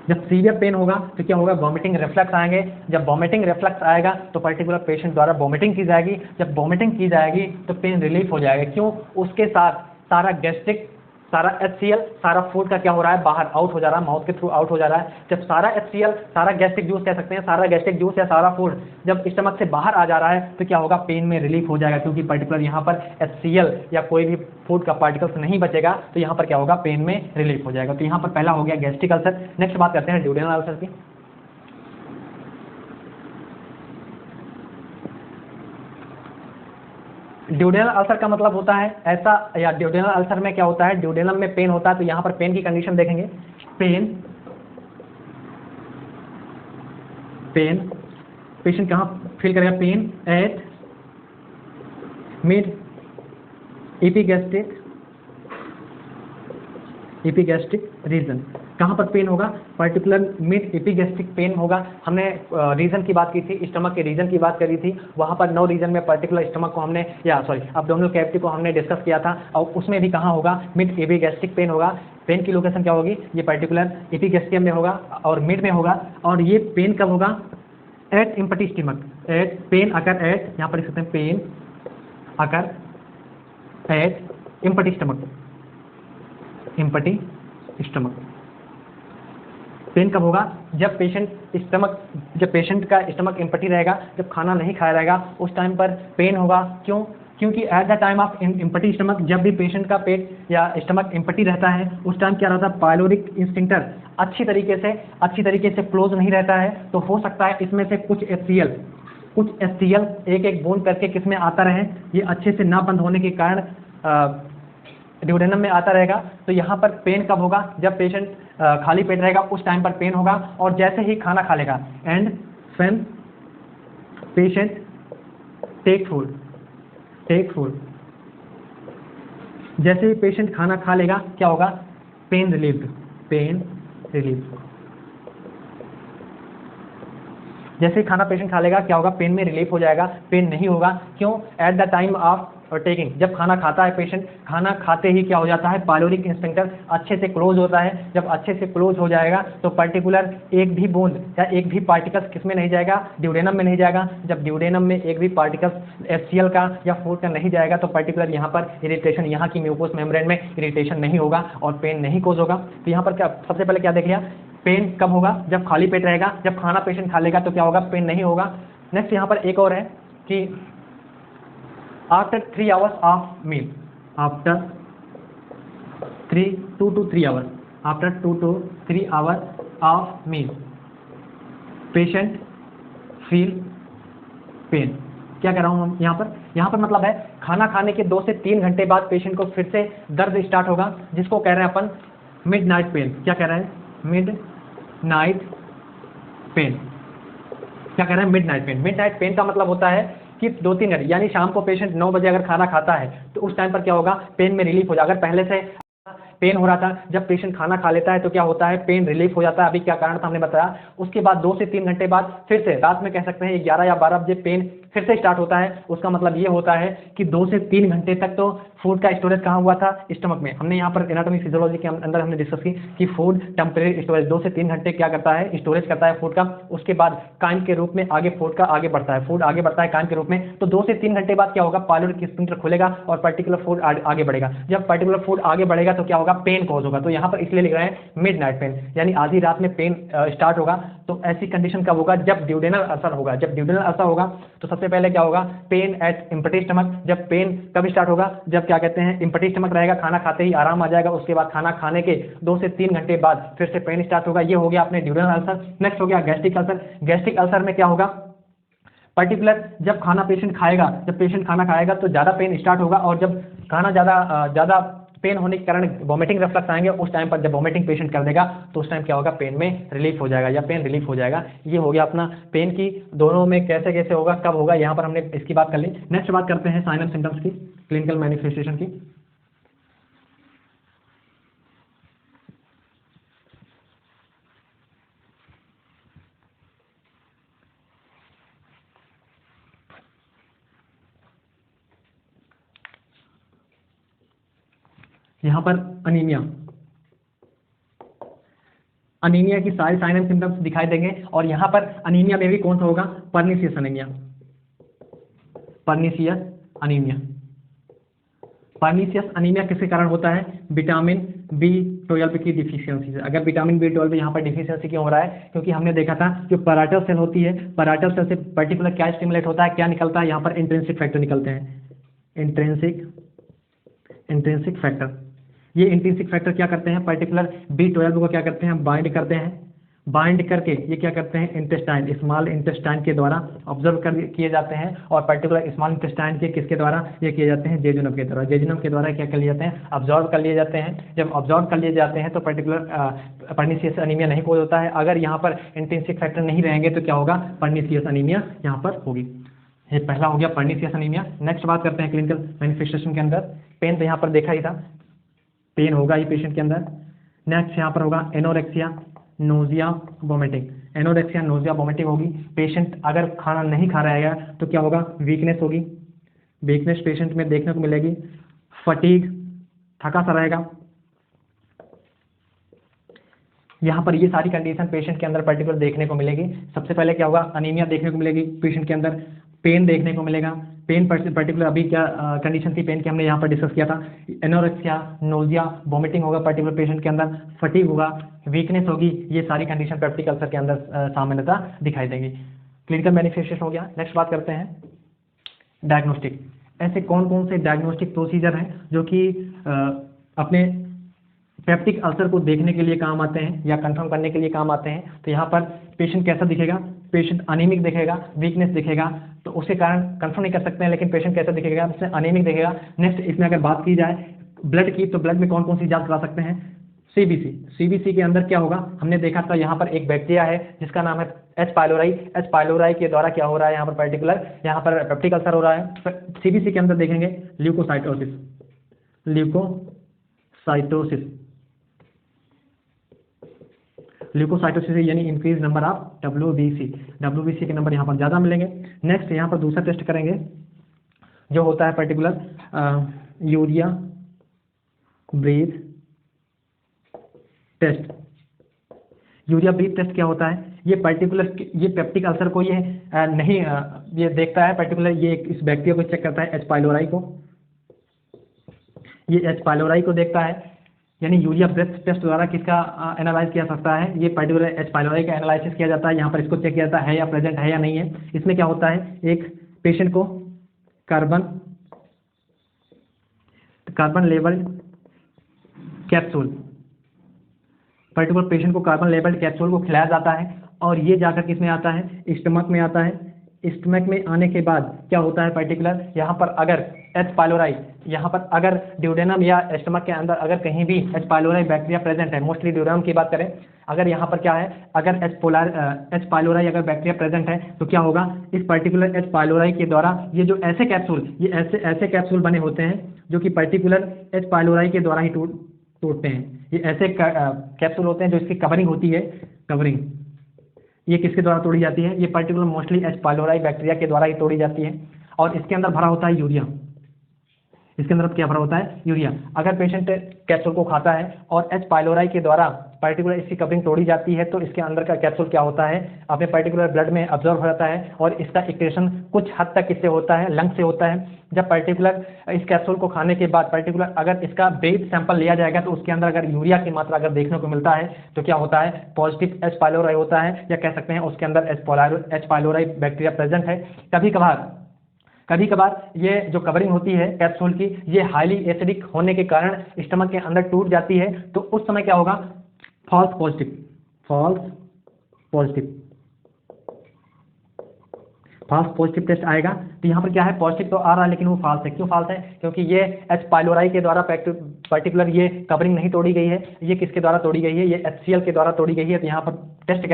जब सीवियर पेन होगा तो क्या होगा, वॉमिटिंग रिफ्लेक्स आएंगे। जब वॉमिटिंग रिफ्लेक्स आएगा तो पर्टिकुलर पेशेंट द्वारा वॉमिटिंग की जाएगी। जब वॉमिटिंग की जाएगी तो पेन रिलीफ हो जाएगा। क्यों, उसके साथ सारा गैस्ट्रिक, सारा HCl, सारा फूड का क्या हो रहा है, बाहर आउट हो जा रहा है, माउथ के थ्रू आउट हो जा रहा है। जब सारा HCl, सारा गैस्ट्रिक जूस कह सकते हैं, सारा गैस्ट्रिक जूस या सारा फूड जब स्टमक से बाहर आ जा रहा है तो क्या होगा, पेन में रिलीफ हो जाएगा। क्योंकि पर्टिकुलर यहाँ पर HCl या कोई भी फूड का पार्टिकल्स नहीं बचेगा, तो यहाँ पर क्या होगा, पेन में रिलीफ हो जाएगा। तो यहाँ पर पहला हो गया गैस्ट्रिक अल्सर। नेक्स्ट बात करते हैं ड्यूडेनल अल्सर की। ड्यूडेनल अल्सर का मतलब होता है ऐसा, या ड्यूडेनल अल्सर में क्या होता है, ड्यूडेनम में पेन होता है। तो यहाँ पर पेन की कंडीशन देखेंगे, पेन पेशेंट कहाँ फील करेगा, pen at mid epigastric region. कहाँ पर पेन होगा, पर्टिकुलर मिड एपिगैस्ट्रिक पेन होगा। हमने रीजन की बात की थी, स्टमक के रीजन की बात करी थी। वहाँ पर 9 रीजन में पर्टिकुलर स्टमक को हमने, अब्डोमिनल कैविटी को हमने डिस्कस किया था। और उसमें भी कहाँ होगा, मिड एपिगैस्ट्रिक पेन होगा। पेन की लोकेशन क्या होगी, ये पर्टिकुलर एपिगैस्ट्रियम में होगा और मिड में होगा। और ये पेन कब होगा, at empty stomach, at pain occur at, यहाँ पर लिख सकते हैं pain occur at empty stomach, empty stomach. Pain कब होगा, जब पेशेंट का स्टमक इम्पटी रहेगा, जब खाना नहीं खाया रहेगा उस टाइम पर पेन होगा। क्यों, क्योंकि eight the time of empty stomach, जब भी पेशेंट का पेट या स्टमक इम्पटी रहता है उस टाइम क्या रहता है, पाइलोरिक इंस्टिंक्टर अच्छी तरीके से क्लोज नहीं रहता है। तो हो सकता है इसमें से कुछ HCl एक बूंद करके किस में आता रहे, ये अच्छे से ना बंद होने के कारण ड्यूडेनम में आता रहेगा। तो यहाँ पर पेन कब होगा, जब पेशेंट खाली पेट रहेगा उस टाइम पर पेन होगा। और जैसे ही खाना खा लेगा, and when patient take food, जैसे ही पेशेंट खाना खा लेगा क्या होगा, पेन रिलीफ। जैसे ही खाना पेशेंट खा लेगा क्या होगा, पेन में रिलीफ हो जाएगा, पेन नहीं होगा। क्यों, eight the time of taking, जब खाना खाता है पेशेंट, खाना खाते ही क्या हो जाता है, पाइलोरिक इंस्टिंक्टर अच्छे से क्लोज होता है। जब अच्छे से क्लोज हो जाएगा तो पर्टिकुलर एक भी बूंद या एक भी पार्टिकल्स किस में नहीं जाएगा, ड्यूडेनम में नहीं जाएगा। जब ड्यूडेनम में एक भी पार्टिकल्स HCl का या फूड का नहीं जाएगा तो पर्टिकुलर यहाँ पर इरिटेशन, यहाँ की म्यूकोस मेम्ब्रेन में इरिटेशन नहीं होगा और पेन नहीं कोज होगा। तो यहाँ पर क्या, सबसे पहले क्या देख लिया, पेन कब होगा, जब खाली पेट रहेगा। जब खाना पेशेंट खा लेगा तो क्या होगा, पेन नहीं होगा। नेक्स्ट यहाँ पर एक और है कि after 3 hours of meal, after 2 to 3 hours, after 2 to 3 hours of meal patient feel pain. क्या कह रहा हूँ यहाँ पर मतलब है खाना खाने के 2 से 3 घंटे बाद पेशेंट को फिर से दर्द स्टार्ट होगा, जिसको कह रहे हैं अपन मिड नाइट पेन। क्या कह रहे हैं, मिड नाइट पेन। क्या कह रहे हैं, midnight pain. Midnight pain का मतलब होता है कि 2-3 घंटे, यानी शाम को पेशेंट 9 बजे अगर खाना खाता है तो उस टाइम पर क्या होगा, पेन में रिलीफ हो जाएगा। अगर पहले से पेन हो रहा था, जब पेशेंट खाना खा लेता है तो क्या होता है, पेन रिलीफ हो जाता है। अभी क्या कारण था हमने बताया। उसके बाद 2 से 3 घंटे बाद फिर से रात में कह सकते हैं 11 या 12 बजे पेन फिर से स्टार्ट होता है। उसका मतलब ये होता है कि 2 से 3 घंटे तक तो फूड का स्टोरेज कहाँ हुआ था, स्टमक में। हमने यहाँ पर एनाटॉमी फिजियोलॉजी के अंदर हमने डिस्कस की कि फूड टेम्परेरी स्टोरेज 2 से 3 घंटे क्या करता है, स्टोरेज करता है फूड का। उसके बाद काइम के रूप में आगे फूड का आगे बढ़ता है, फूड आगे बढ़ता है काइम के रूप में। तो 2 से 3 घंटे बाद क्या होगा, पाइलोरिक स्फिंक्टर खुलेगा और पर्टिकुलर फूड आगे बढ़ेगा। जब पर्टिकुलर फूड आगे बढ़ेगा तो क्या होगा, पेन कॉज होगा। तो यहाँ पर इसलिए लिख रहे हैं मिड नाइट पेन, यानी आधी रात में पेन स्टार्ट होगा। तो ऐसी कंडीशन कब होगा, जब ड्यूडेनल अल्सर होगा। जब ड्यूडेनल अल्सर होगा तो सबसे पहले क्या होगा, पेन एट इम्पटी स्टमक। जब पेन कब स्टार्ट होगा, जब क्या कहते हैं इम्पटी स्टमक रहेगा, खाना खाते ही आराम आ जाएगा। उसके बाद खाना खाने के 2 से 3 घंटे बाद फिर से पेन स्टार्ट होगा। ये हो गया अपने ड्यूडेनल अल्सर। नेक्स्ट हो गया गैस्ट्रिक अल्सर। गैस्ट्रिक अल्सर में क्या होगा, पर्टिकुलर जब खाना पेशेंट खाएगा, जब पेशेंट खाना खाएगा तो ज़्यादा पेन स्टार्ट होगा। और जब खाना ज़्यादा पेन होने के कारण वॉमिटिंग रिफ्लक्स आएंगे, उस टाइम पर जब वॉमिटिंग पेशेंट कर देगा तो उस टाइम क्या होगा, पेन में रिलीफ हो जाएगा या पेन रिलीफ हो जाएगा। ये हो गया अपना पेन की दोनों में कैसे कैसे होगा, कब होगा, यहाँ पर हमने इसकी बात कर ली। नेक्स्ट बात करते हैं साइन एंड सिम्टम्स की, क्लिनिकल मैनिफेस्टेशन की। यहाँ पर अनीमिया की सारी साइन एंड सिम्टम्स दिखाई देंगे। और यहाँ पर अनीमिया में भी कौन सा होगा, pernicious anaemia. Pernicious anaemia, pernicious anaemia किसके कारण होता है, विटामिन B12 की डिफिशियंसी से। अगर विटामिन B12 यहाँ पर डिफिशियंसी क्यों हो रहा है, क्योंकि हमने देखा था जो पराटल सेल होती है, पराटल सेल से पर्टिकुलर क्या स्टिमुलेट होता है, क्या निकलता है, यहाँ पर इंट्रिंसिक फैक्टर निकलते हैं। इंट्रिंसिक फैक्टर, ये इंट्रिंसिक फैक्टर क्या करते हैं, पर्टिकुलर B12 को क्या करते हैं, बाइंड करते हैं। बाइंड करके ये क्या करते हैं, इंटेस्टाइन, स्मॉल इंटेस्टाइन के द्वारा ऑब्जर्व किए जाते हैं। और पर्टिकुलर स्मॉल इंटेस्टाइन के किसके द्वारा ये किए जाते हैं, जेजुनम के द्वारा। जेजुनम के द्वारा क्या कर लिए जाते हैं, ऑब्जर्व कर लिए जाते हैं। जब ऑब्जर्व कर लिए जाते हैं तो पर्टिकुलर पर्निशियस अनीमिया नहीं कोज होता है। अगर यहाँ पर इंट्रिंसिक फैक्टर नहीं रहेंगे तो क्या होगा, पर्निशियस अनीमिया यहाँ पर होगी। ये पहला हो गया पर्निशियस अनीमिया। नेक्स्ट बात करते हैं क्लिनिकल मैनिफेस्टेशन के अंदर। पेन तो यहाँ पर देखा ही था, पेन होगा ही पेशेंट के अंदर। नेक्स्ट यहाँ पर होगा anorexia, nausea, vomiting. Anorexia, nausea, vomiting होगी। पेशेंट अगर खाना नहीं खा रहेगा तो क्या होगा, वीकनेस होगी। वीकनेस पेशेंट में देखने को मिलेगी। फटीग, थका सा रहेगा। यहाँ पर ये सारी कंडीशन पेशेंट के अंदर पर्टिकुलर देखने को मिलेगी। सबसे पहले क्या होगा, अनीमिया देखने को मिलेगी पेशेंट के अंदर। पेन देखने को मिलेगा। पेन पर्टिकुलर अभी क्या कंडीशन थी पेन की, हमने यहाँ पर डिस्कस किया था। एनोरेक्सिया, नोजिया, वोमिटिंग होगा पर्टिकुलर पेशेंट के अंदर। फटीग होगा, वीकनेस होगी। ये सारी कंडीशन पेप्टिक अल्सर के अंदर सामान्यतः दिखाई देंगी। क्लिनिकल मैनिफेस्टेशन हो गया। नेक्स्ट बात करते हैं डायग्नोस्टिक। ऐसे कौन कौन से डायग्नोस्टिक प्रोसीजर हैं जो कि अपने पेप्टिक अल्सर को देखने के लिए काम आते हैं या कंफर्म करने के लिए काम आते हैं। तो यहाँ पर पेशेंट कैसा दिखेगा, पेशेंट अनीमिक दिखेगा, वीकनेस दिखेगा। तो उसके कारण कंफर्म नहीं कर सकते हैं, लेकिन पेशेंट कैसा दिखेगा, उससे अनीमिक दिखेगा। नेक्स्ट इसमें अगर बात की जाए ब्लड की, तो ब्लड में कौन कौन सी जांच करा सकते हैं, सीबीसी। सीबीसी के अंदर क्या होगा, हमने देखा था यहाँ पर एक बैक्टीरिया है जिसका नाम है एच पाइलोराई। एच पाइलोराई के द्वारा क्या हो रहा है, यहाँ पर पर्टिकुलर यहाँ पर पेप्टिक अल्सर हो रहा है। सीबीसी के अंदर देखेंगे ल्यूकोसाइटोसिस, ल्यूकोसाइटोसिस, ल्यूकोसाइटोसिस यानी increase number of WBC। WBC के नंबर यहाँ पर ज़्यादा मिलेंगे। नेक्स्ट यहाँ पर दूसरा टेस्ट करेंगे जो होता है particular urea breath test. Urea breath test क्या होता है, ये पर्टिकुलर ये पेप्टिक अल्सर को ये ये देखता है पर्टिकुलर, ये इस बैक्टीरिया को चेक करता है, एच पाइलोराई को। ये एच पाइलोराई को देखता है, यानी यूरिया ब्रेथ टेस्ट द्वारा किसका एनालाइज किया सकता है, ये पर्टिकुलर एच पाइलोराई का एनालिसिस किया जाता है। यहाँ पर इसको चेक किया जाता है या प्रेजेंट है या नहीं है। इसमें क्या होता है, एक पेशेंट को carbon labelled capsule, particular patient को कार्बन लेवल्ड कैप्सूल को खिलाया जाता है। और ये जाकर किसमें आता है, स्टमक में आता है। स्टमक में आने के बाद क्या होता है पर्टिकुलर, यहाँ पर अगर एच पाइलोराई, यहाँ पर अगर ड्यूडेनम या स्टमक के अंदर अगर कहीं भी एच पाइलोराई बैक्टीरिया प्रेजेंट है, मोस्टली ड्यूडेनम की बात करें, अगर यहाँ पर क्या है, अगर एच पाइलोराई अगर बैक्टीरिया प्रेजेंट है तो क्या होगा, इस पर्टिकुलर एच पाइलोराई के द्वारा ये जो ऐसे कैप्सूल, ये ऐसे कैप्सूल बने होते हैं जो कि पर्टिकुलर एच पाइलोराई के द्वारा ही टूटते हैं। ये ऐसे कैप्सूल होते हैं जो इसकी कवरिंग होती है, कवरिंग, ये किसके द्वारा तोड़ी जाती है, ये particular mostly H pylori bacteria के द्वारा ही तोड़ी जाती है। और इसके अंदर भरा होता है यूरिया, इसके अंदर क्या भरा होता है, यूरिया। अगर पेशेंट कैप्सूल को खाता है और एच पाइलोराई के द्वारा पर्टिकुलर इसकी कवरिंग तोड़ी जाती है तो इसके अंदर का कैप्सूल क्या होता है, अपने पर्टिकुलर ब्लड में अब्जॉर्व हो जाता है और इसका एक्सक्रीशन कुछ हद तक इससे होता है, लंग से होता है। जब पर्टिकुलर इस कैप्सूल को खाने के बाद पर्टिकुलर अगर इसका ब्रीथ सैंपल लिया जाएगा तो उसके अंदर अगर यूरिया की मात्रा अगर देखने को मिलता है तो क्या होता है, पॉजिटिव एच पाइलोराई होता है, या कह सकते हैं उसके अंदर एच पाइलोराई बैक्टीरिया प्रेजेंट है। कभी कभार ये जो कवरिंग होती है कैप्सूल की, ये हाईली एसिडिक होने के कारण स्टमक के अंदर टूट जाती है, तो उस समय क्या होगा, false positive, false positive test आएगा। तो यहाँ पर क्या है, पॉजिटिव तो आ रहा है लेकिन वो फॉल्स है। क्यों फॉल्स है, क्योंकि ये एच पाइलोराई के द्वारा पर्टिकुलर ये कवरिंग नहीं तोड़ी गई है, ये किसके द्वारा तोड़ी गई है, ये HCl के द्वारा तोड़ी गई है। तो यहाँ पर टेस्ट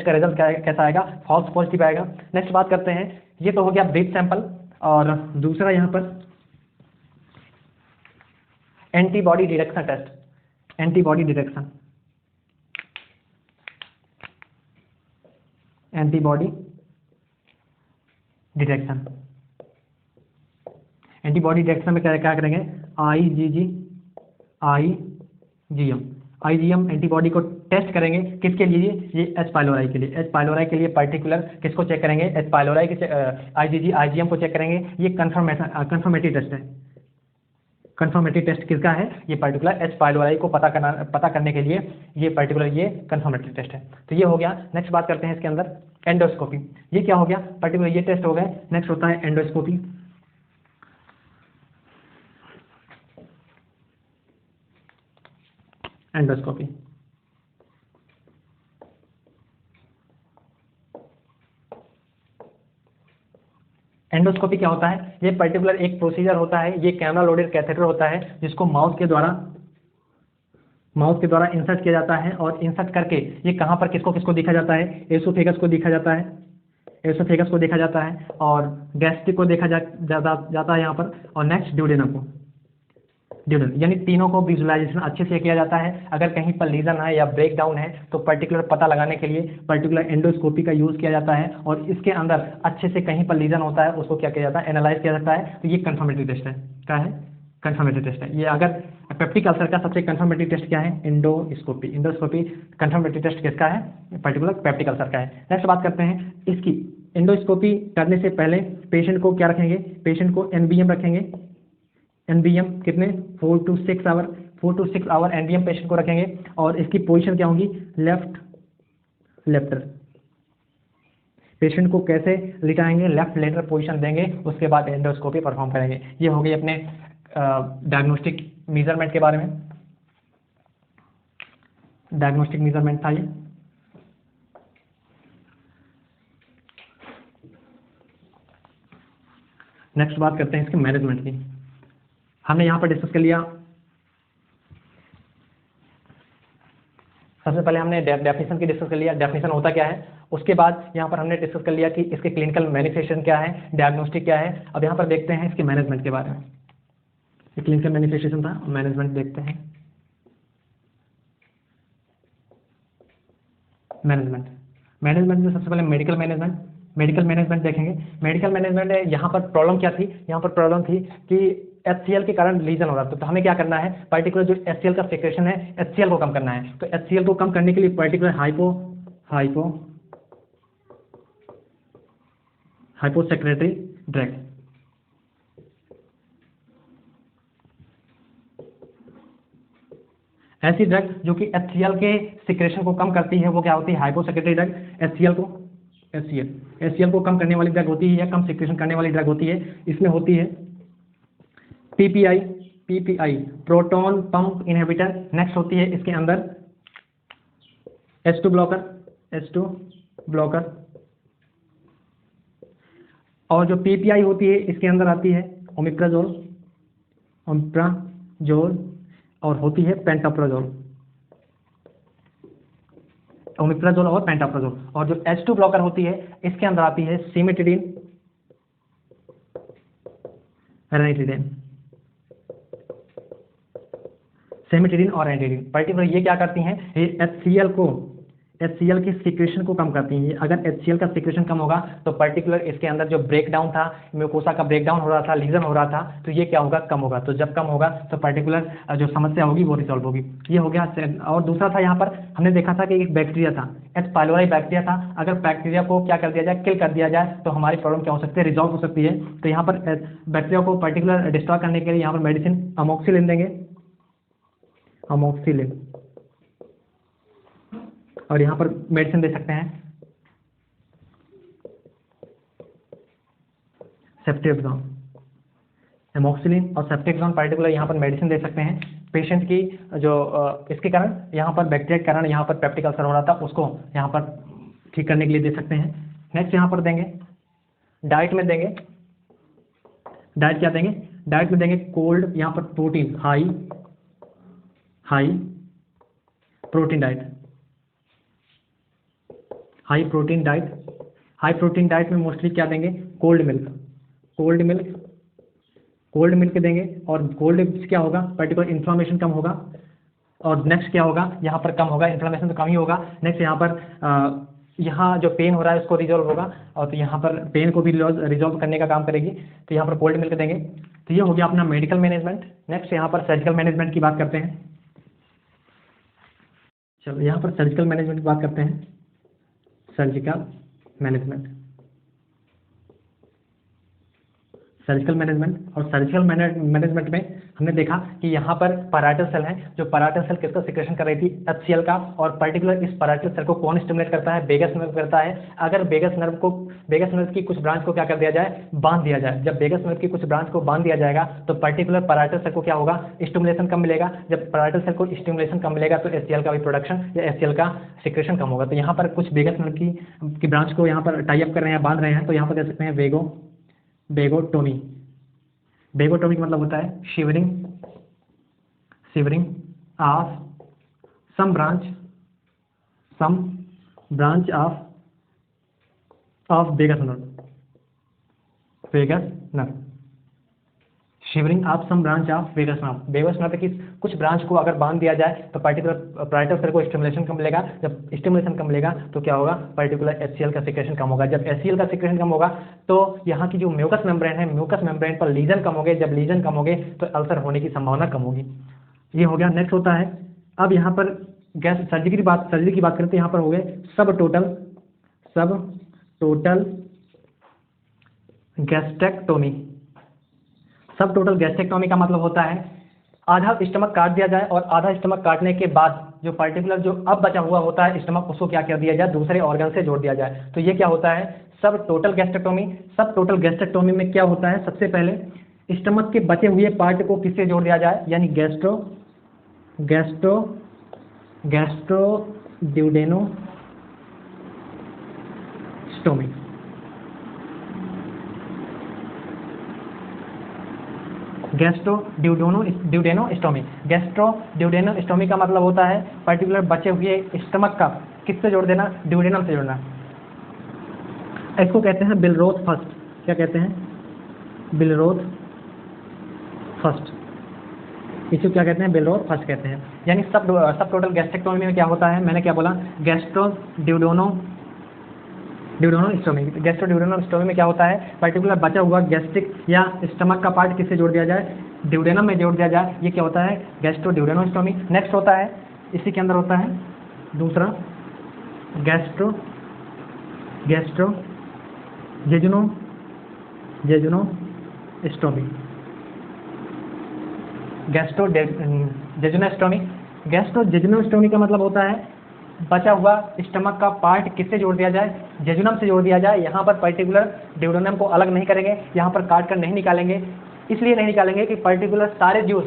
का रिजल्ट कैसा आएगा, फॉल्स पॉजिटिव आएगा। नेक्स्ट बात करते हैं, ये तो हो गया ब्रीथ सैंपल, और दूसरा यहाँ पर antibody detection test, antibody detection में क्या करेंगे, IgM एंटीबॉडी को टेस्ट करेंगे, किसके लिए, ये एच पाइलोराई के लिए। एच पाइलोराई के लिए पर्टिकुलर किसको चेक करेंगे, एच पाइलोराई के IgM को चेक करेंगे। ये कंफर्मेटरी टेस्ट है। कंफर्मेटरी टेस्ट किसका है, ये पर्टिकुलर एच पाइलोराई को पता करने के लिए ये पर्टिकुलर ये कंफर्मेटरी टेस्ट है। तो ये हो गया। नेक्स्ट बात करते हैं इसके अंदर एंडोस्कोपी। ये क्या हो गया, पर्टिकुलर ये टेस्ट हो गए। नेक्स्ट होता है एंडोस्कोपी। एंडोस्कोपी क्या होता है, ये पर्टिकुलर एक प्रोसीजर होता है, ये कैमरा लोडेड कैथेटर होता है जिसको माउथ के द्वारा इंसर्ट किया जाता है, और इंसर्ट करके ये कहाँ पर किसको किसको देखा जाता है, एसोफेगस को देखा जाता है, और गैस्ट्रिक को देखा जाता है यहाँ पर, और नेक्स्ट ड्यूडेनम को, यानी तीनों को विजुअलाइजेशन अच्छे से किया जाता है। अगर कहीं पर लीजन है या ब्रेक डाउन है तो पर्टिकुलर पता लगाने के लिए पर्टिकुलर एंडोस्कोपी का यूज़ किया जाता है, और इसके अंदर अच्छे से कहीं पर लीजन होता है उसको क्या किया जाता है, एनालाइज किया जाता है। तो ये कंफर्मेटरी टेस्ट है, क्या है, कंफर्मेटरी टेस्ट है। ये अगर पेप्टिक अल्सर का सबसे कंफर्मेटरी टेस्ट क्या है, एंडोस्कोपी कंफर्मेटरी टेस्ट किसका है, पर्टिकुलर पेप्टिक अल्सर का है। नेक्स्ट बात करते हैं इसकी, एंडोस्कोपी करने से पहले पेशेंट को क्या रखेंगे, पेशेंट को NBM रखेंगे। NBM कितने, 4 to 6 आवर NBM पेशेंट को रखेंगे, और इसकी पोजीशन क्या होगी, लेफ्ट। पेशेंट को कैसे लिटाएंगे, लेफ्ट लेटर पोजीशन देंगे, उसके बाद एंडोस्कोपी परफॉर्म करेंगे। ये हो गई अपने डायग्नोस्टिक मेजरमेंट के बारे में, डायग्नोस्टिक मेजरमेंट था ये। नेक्स्ट बात करते हैं इसके मैनेजमेंट की। हमने यहाँ पर डिस्कस कर लिया, सबसे पहले हमने डेफिनेशन की डिस्कस कर लिया, डेफिनेशन होता क्या है। उसके बाद यहाँ पर हमने डिस्कस कर लिया कि इसके क्लिनिकल मैनिफेस्टेशन क्या है, डायग्नोस्टिक क्या है। अब यहाँ पर देखते हैं इसके मैनेजमेंट के बारे में। ये क्लिनिकल मैनिफेस्टेशन था, मैनेजमेंट देखते हैं। मैनेजमेंट में सबसे पहले मेडिकल मैनेजमेंट देखेंगे। मेडिकल मैनेजमेंट में यहाँ पर प्रॉब्लम क्या थी, यहाँ पर प्रॉब्लम थी कि HCl के कारण लीजन हो रहा था। तो हमें क्या करना है, पर्टिकुलर जो HCl का सेक्रेशन है, HCl को कम करना है। तो HCl को कम करने के लिए पर्टिकुलर हाइपोसेक्रेटरी ड्रग, ऐसी ड्रग जो कि HCl के सिक्रेशन को कम करती है वो क्या होती है, हाइपोसेक्रेटरी ड्रग। HCl को कम करने वाली ड्रग होती है या कम सिक्रेशन करने वाली ड्रग होती है। इसमें होती है PPI proton pump inhibitor. Next होती है इसके अंदर H2 ब्लॉकर, और जो पीपीआई होती है इसके अंदर आती है ओमिप्राजोल, और होती है पेंटाप्राजोल, ओमिप्राजोल और पेंटाप्राजोल। और जो H2 ब्लॉकर होती है इसके अंदर आती है सिमेटिडिन, रेनिटिडिन, सेमिटिडिन और रेनिटिडिन। पर्टिकुलर ये क्या करती हैं, ये HCl की सिक्रेशन को कम करती हैं। अगर HCl का सिक्रेशन कम होगा तो पर्टिकुलर इसके अंदर जो ब्रेकडाउन था, म्यूकोसा का ब्रेकडाउन हो रहा था, लीजन हो रहा था, तो ये क्या होगा, कम होगा। तो जब कम होगा तो पर्टिकुलर जो समस्या होगी वो रिजॉल्व होगी। ये हो गया। और दूसरा था, यहाँ पर हमने देखा था कि एक बैक्टीरिया था, H. पाइलोरी बैक्टीरिया था। अगर बैक्टीरिया को क्या कर दिया जाए, किल कर दिया जाए, तो हमारी प्रॉब्लम क्या हो सकती है, रिजॉल्व हो सकती है। तो यहाँ पर बैक्टीरिया को पर्टिकुलर डिस्ट्रॉय करने के लिए यहाँ पर मेडिसिन अमोक्सिलिन देंगे, अमोक्सिलिन। और यहाँ पर मेडिसिन दे सकते हैं सेफ्ट्रिक्सोन, एमोक्सिलिन और सेफ्ट्रिक्सोन पर्टिकुलर यहाँ पर मेडिसिन दे सकते हैं पेशेंट की जो इसके कारण, यहाँ पर बैक्टीरिया के कारण यहाँ पर पेप्टिक अल्सर हो रहा था, उसको यहाँ पर ठीक करने के लिए दे सकते हैं। नेक्स्ट यहाँ पर देंगे डाइट में देंगे, डाइट क्या देंगे, डाइट में देंगे कोल्ड, यहाँ पर protein, high protein diet, high protein diet में मोस्टली क्या देंगे, कोल्ड मिल्क देंगे। और कोल्ड से क्या होगा, पर्टिकुलर इन्फ्लामेशन कम होगा। और नेक्स्ट क्या होगा, यहाँ पर कम होगा, इन्फ्लामेशन तो कम ही होगा। नेक्स्ट यहाँ पर यहाँ जो पेन हो रहा है उसको रिजॉल्व होगा, और तो यहाँ पर पेन को भी रिजॉल्व करने का काम करेगी। तो यहाँ पर कोल्ड मिल्क देंगे। तो ये हो गया अपना मेडिकल मैनेजमेंट। नेक्स्ट यहाँ पर सर्जिकल मैनेजमेंट की बात करते हैं। चलो यहाँ पर सर्जिकल मैनेजमेंट की बात करते हैं। सर्जिकल मैनेजमेंट और सर्जिकल मैनेजमेंट में हमने देखा कि यहाँ पर पैराइटल सेल है, जो पैराइटल सेल किसका सिक्रेशन कर रही थी, HCl का। और पर्टिकुलर इस पैराइटल सेल को कौन स्टिमुलेट करता है, वेगस नर्व करता है। अगर वेगस नर्व की कुछ ब्रांच को क्या कर दिया जाए, बांध दिया जाए। जब वेगस नर्व की कुछ ब्रांच को बांध दिया जाएगा तो पर्टिकुलर पैराइटल सेल को क्या होगा, स्टिमुलेशन कम मिलेगा। जब पैराइटल सेल को स्टिमुलेशन कम मिलेगा तो HCl का भी प्रोडक्शन या HCl का सिक्रेशन कम होगा। तो यहाँ पर कुछ वेगस नर्व की ब्रांच को यहाँ पर टाई अप कर रहे हैं, बांध रहे हैं। तो यहाँ पर कह सकते हैं वेगोटोमी का मतलब होता है severing of some branch of vagus nerve, severing of some branch of vagus nerve की कुछ ब्रांच को अगर बांध दिया जाए तो पर्टिकुलर पैराइटल सेल को स्टिमुलेशन कम मिलेगा। जब स्टिमुलेशन कम मिलेगा तो क्या होगा, पर्टिकुलर HCl का सिक्रेशन कम होगा। जब HCl का सिक्रेशन कम होगा तो यहाँ की जो म्यूकस मेम्ब्रेन है, म्यूकस मेम्ब्रेन पर लीजन कम हो गए। जब लीजन कम हो गए तो अल्सर होने की संभावना कम होगी। ये हो गया। नेक्स्ट होता है, अब यहाँ पर सर्जरी की बात करते हैं। यहाँ पर हो गए सब टोटल गैस्ट्रेक्टोमी। सब टोटल गैस्ट्रेक्टोमी का मतलब होता है आधा स्टमक काट दिया जाए, और आधा स्टमक काटने के बाद जो पर्टिकुलर जो अब बचा हुआ होता है स्टमक, उसको क्या कर दिया जाए, दूसरे ऑर्गन से जोड़ दिया जाए। तो ये क्या होता है, सब टोटल गैस्ट्रेक्टोमी में क्या होता है, सबसे पहले स्टमक के बचे हुए पार्ट को किससे जोड़ दिया जाए, यानी गैस्ट्रोड्यूडेनोस्टोमी। गैस्ट्रोड्यूडेनोस्टोमी का मतलब होता है पर्टिकुलर बचे हुए स्टमक का किससे जोड़ देना, ड्यूडेनम से जोड़ना। इसको कहते हैं बिलरोथ फर्स्ट। क्या कहते हैं, बिलरोथ फर्स्ट। इसको क्या कहते हैं, बिलरोथ फर्स्ट कहते हैं। यानी सब टोटल गैस्ट्रेक्टोमी में क्या होता है, मैंने क्या बोला, गैस्ट्रोड्यूडेनोस्टोमी में क्या होता है, पर्टिकुलर बचा हुआ गैस्ट्रिक या स्टमक का पार्ट किससे जोड़ दिया जाए, ड्यूडेनम में जोड़ दिया जाए। ये क्या होता है, गैस्ट्रोड्यूडेनोस्टोमी। नेक्स्ट होता है, इसी के अंदर होता है दूसरा गैस्ट्रोजेजुनोस्टोमी का मतलब होता है बचा हुआ स्टमक का पार्ट किससे जोड़ दिया जाए, जेजुनम से जोड़ दिया जाए। यहाँ पर पर्टिकुलर ड्यूडेनम को अलग नहीं करेंगे, यहाँ पर काट कर नहीं निकालेंगे। इसलिए नहीं निकालेंगे कि पर्टिकुलर सारे जूस,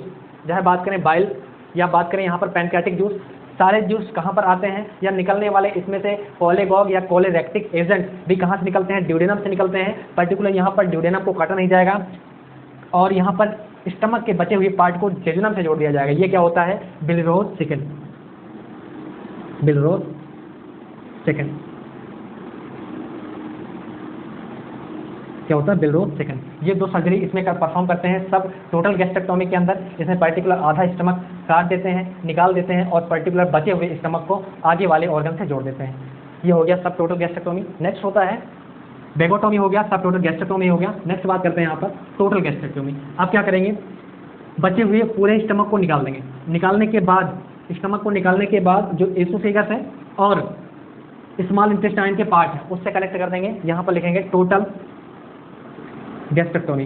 चाहे बात करें बाइल या बात करें यहाँ पर पैनक्रियाटिक जूस, सारे जूस कहाँ पर आते हैं या निकलने वाले इसमें से कोलेगॉग या कोलेरेक्टिक एजेंट भी कहाँ से निकलते हैं, ड्यूडेनम से निकलते हैं। पर्टिकुलर यहाँ पर ड्यूडेनम को काटा नहीं जाएगा और यहाँ पर स्टमक के बचे हुए पार्ट को जेजुनम से जोड़ दिया जाएगा। ये क्या होता है, बिलरोज सेकंड, बिलरोज सेकंड क्या होता है, बिलरोज सेकंड। ये 2 सर्जरी इसमें परफॉर्म करते हैं सब टोटल गैस्ट्रेक्टोमी के अंदर। इसमें पर्टिकुलर आधा स्टमक काट देते हैं, निकाल देते हैं और पर्टिकुलर बचे हुए स्टमक को आगे वाले ऑर्गन से जोड़ देते हैं। ये हो गया सब टोटल गैस्ट्रेक्टोमी। नेक्स्ट होता है बेगोटोमी, हो गया सब टोटल गैस्ट्रेक्टोमी हो गया। नेक्स्ट बात करते हैं यहाँ पर टोटल गैस्ट्रेक्टोमी। आप क्या करेंगे, बचे हुए पूरे स्टमक को निकाल देंगे। निकालने के बाद स्टमक को निकालने के बाद जो एसोफेगस है और स्मॉल इंटेस्टाइन के पार्ट है उससे कलेक्ट कर देंगे। यहाँ पर लिखेंगे टोटल गैस्ट्रेक्टोमी।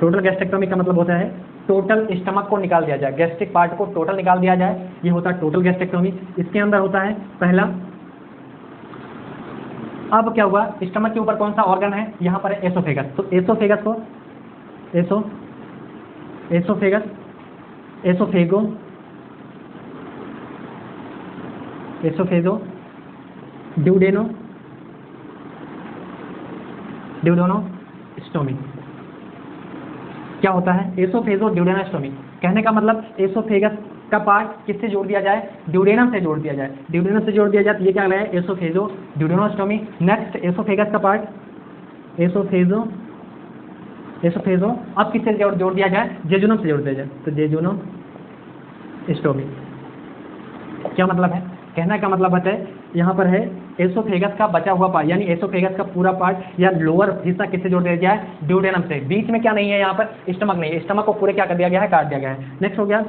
टोटल गैस्ट्रेक्टोमी का मतलब होता है टोटल स्टमक को निकाल दिया जाए, गैस्ट्रिक पार्ट को टोटल निकाल दिया जाए, ये होता है टोटल गैस्ट्रेक्टोमी। इसके अंदर होता है पहला, अब क्या हुआ, स्टमक के ऊपर कौन सा ऑर्गन है, यहाँ पर है एसोफेगस। तो एसोफेगस को एसोफेगस, एसोफेगो, एसोफेगो, ड्यूडेनो, ड्यूडेनोस्टोमी। क्या होता है, एसोफेगो ड्यूडेनोस्टोमी। कहने का मतलब एसोफेगस का पार्ट किससे जोड़ दिया जाए, ड्यूडेनम से जोड़ दिया जाए। ड्यूडेनम से जोड़ दिया जाए तो ये क्या है, एसोफेगो ड्यूडेनोस्टोमी। नेक्स्ट एसोफेगस का पार्ट एसोफेगो अब किससे जोड़ दिया जाए, जेजुनम से जोड़ दिया जाए, तो जेजुनोस्टोमी। क्या मतलब है, कहने का मतलब है यहाँ पर है एसोफेगस का बचा हुआ पार्ट, यानी एसोफेगस का पूरा पार्ट या लोअर हिस्सा किससे जोड़ दिया जाए, ड्यूडेनम से। बीच में क्या नहीं है, यहाँ पर स्टमक नहीं है, स्टमक को पूरे क्या कर दिया गया है, काट दिया गया है। नेक्स्ट हो गया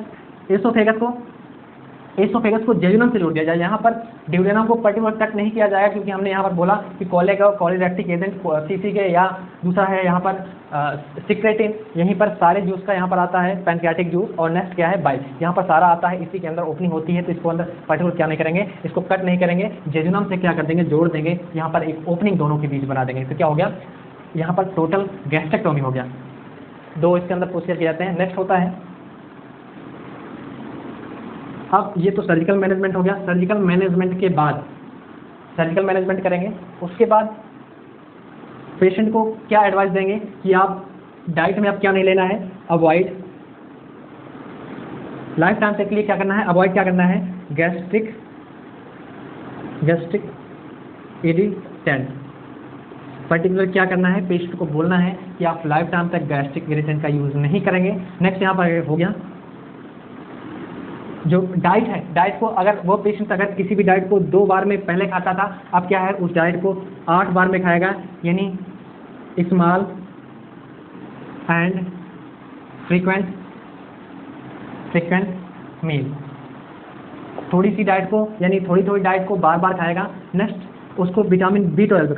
एसोफेगस को जेजुनम से जोड़ दिया जाए। यहाँ पर ड्यूडेनम को पर्टिकुलर कट नहीं किया जाएगा क्योंकि हमने यहाँ पर बोला कि कोलेरेक्टिक एजेंट सीसी के, या दूसरा है यहाँ पर सिक्रेटिन, यहीं पर सारे जूस का यहाँ पर आता है पैनक्रियाटिक जूस। और नेक्स्ट क्या है, बाइल, यहाँ पर सारा आता है, इसी के अंदर ओपनिंग होती है, तो इसको अंदर पर्टिकुलर क्या नहीं करेंगे, इसको कट नहीं करेंगे, जेजुनम से क्या कर देंगे, जोड़ देंगे, यहाँ पर एक ओपनिंग दोनों के बीच बना देंगे। तो क्या हो गया, यहाँ पर टोटल गैस्ट्रेक्टोमी हो गया। 2 इसके अंदर प्रोसीजर किए जाते हैं। नेक्स्ट होता है, अब ये तो सर्जिकल मैनेजमेंट हो गया। सर्जिकल मैनेजमेंट के बाद सर्जिकल मैनेजमेंट करेंगे, उसके बाद पेशेंट को क्या एडवाइस देंगे कि आप डाइट में आप क्या नहीं लेना है, अवॉइड लाइफ टाइम तक के लिए क्या करना है, अवॉइड क्या करना है, गैस्ट्रिक इरिटेंट। पर्टिकुलर क्या करना है, पेशेंट को बोलना है कि आप लाइफ टाइम तक गैस्ट्रिक इरिटेंट का यूज़ नहीं करेंगे। नेक्स्ट यहाँ पर हो गया जो डाइट है, डाइट को अगर वो पेशेंट अगर किसी भी डाइट को 2 बार में पहले खाता था, अब क्या है उस डाइट को 8 बार में खाएगा, यानी स्मॉल एंड फ्रीक्वेंट मील। थोड़ी सी डाइट को, यानी थोड़ी थोड़ी डाइट को बार बार खाएगा। नेक्स्ट उसको विटामिन B12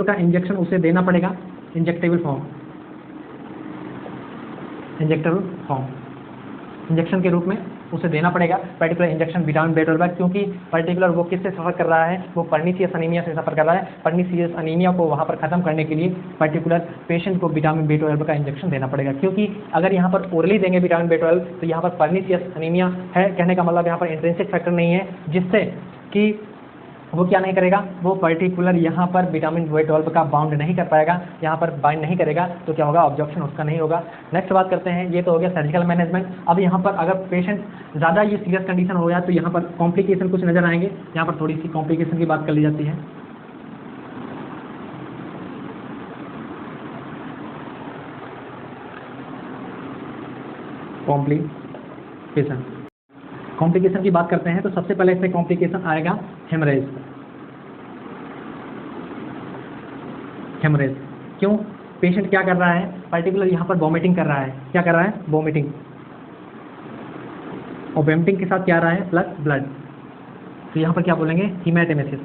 का इंजेक्शन उसे देना पड़ेगा, इंजेक्टेबल फॉर्म इंजेक्शन के रूप में उसे देना पड़ेगा पर्टिकुलर इंजेक्शन विटामिन B12, क्योंकि पर्टिकुलर वो किससे सफ़र कर रहा है, वो पर्नीशियस अनीमिया से सफ़र कर रहा है। पर्नीशियस अनीमिया को वहाँ पर ख़त्म करने के लिए पर्टिकुलर पेशेंट को विटामिन B12 का इंजेक्शन देना पड़ेगा, क्योंकि अगर यहाँ पर ओरली देंगे विटामिन B12 तो यहाँ पर पर्नीशियस अनीमिया है। कहने का मतलब यहाँ पर इंट्रिंसिक फैक्टर नहीं है जिससे कि वो क्या नहीं करेगा, वो पर्टिकुलर यहाँ पर विटामिन B12 का बाउंड नहीं कर पाएगा, यहाँ पर बाइंड नहीं करेगा, तो क्या होगा, ऑब्जॉर्प्शन उसका नहीं होगा। नेक्स्ट बात करते हैं, ये तो हो गया सर्जिकल मैनेजमेंट। अब यहाँ पर अगर पेशेंट ज़्यादा ये सीरियस कंडीशन हो गया तो यहाँ पर कॉम्प्लिकेशन कुछ नज़र आएंगे। यहाँ पर थोड़ी सी कॉम्प्लिकेशन की बात कर ली जाती है। कॉम्प्लिकेशन की बात करते हैं तो सबसे पहले इससे कॉम्प्लिकेशन आएगा हेमरेज। क्यों, पेशेंट क्या कर रहा है, पर्टिकुलर यहाँ पर वॉमिटिंग कर रहा है, क्या कर रहा है, वॉमिटिंग, और वॉमिटिंग के साथ क्या आ रहा है, प्लस ब्लड। तो यहाँ पर क्या बोलेंगे, हीमेटेमेसिस।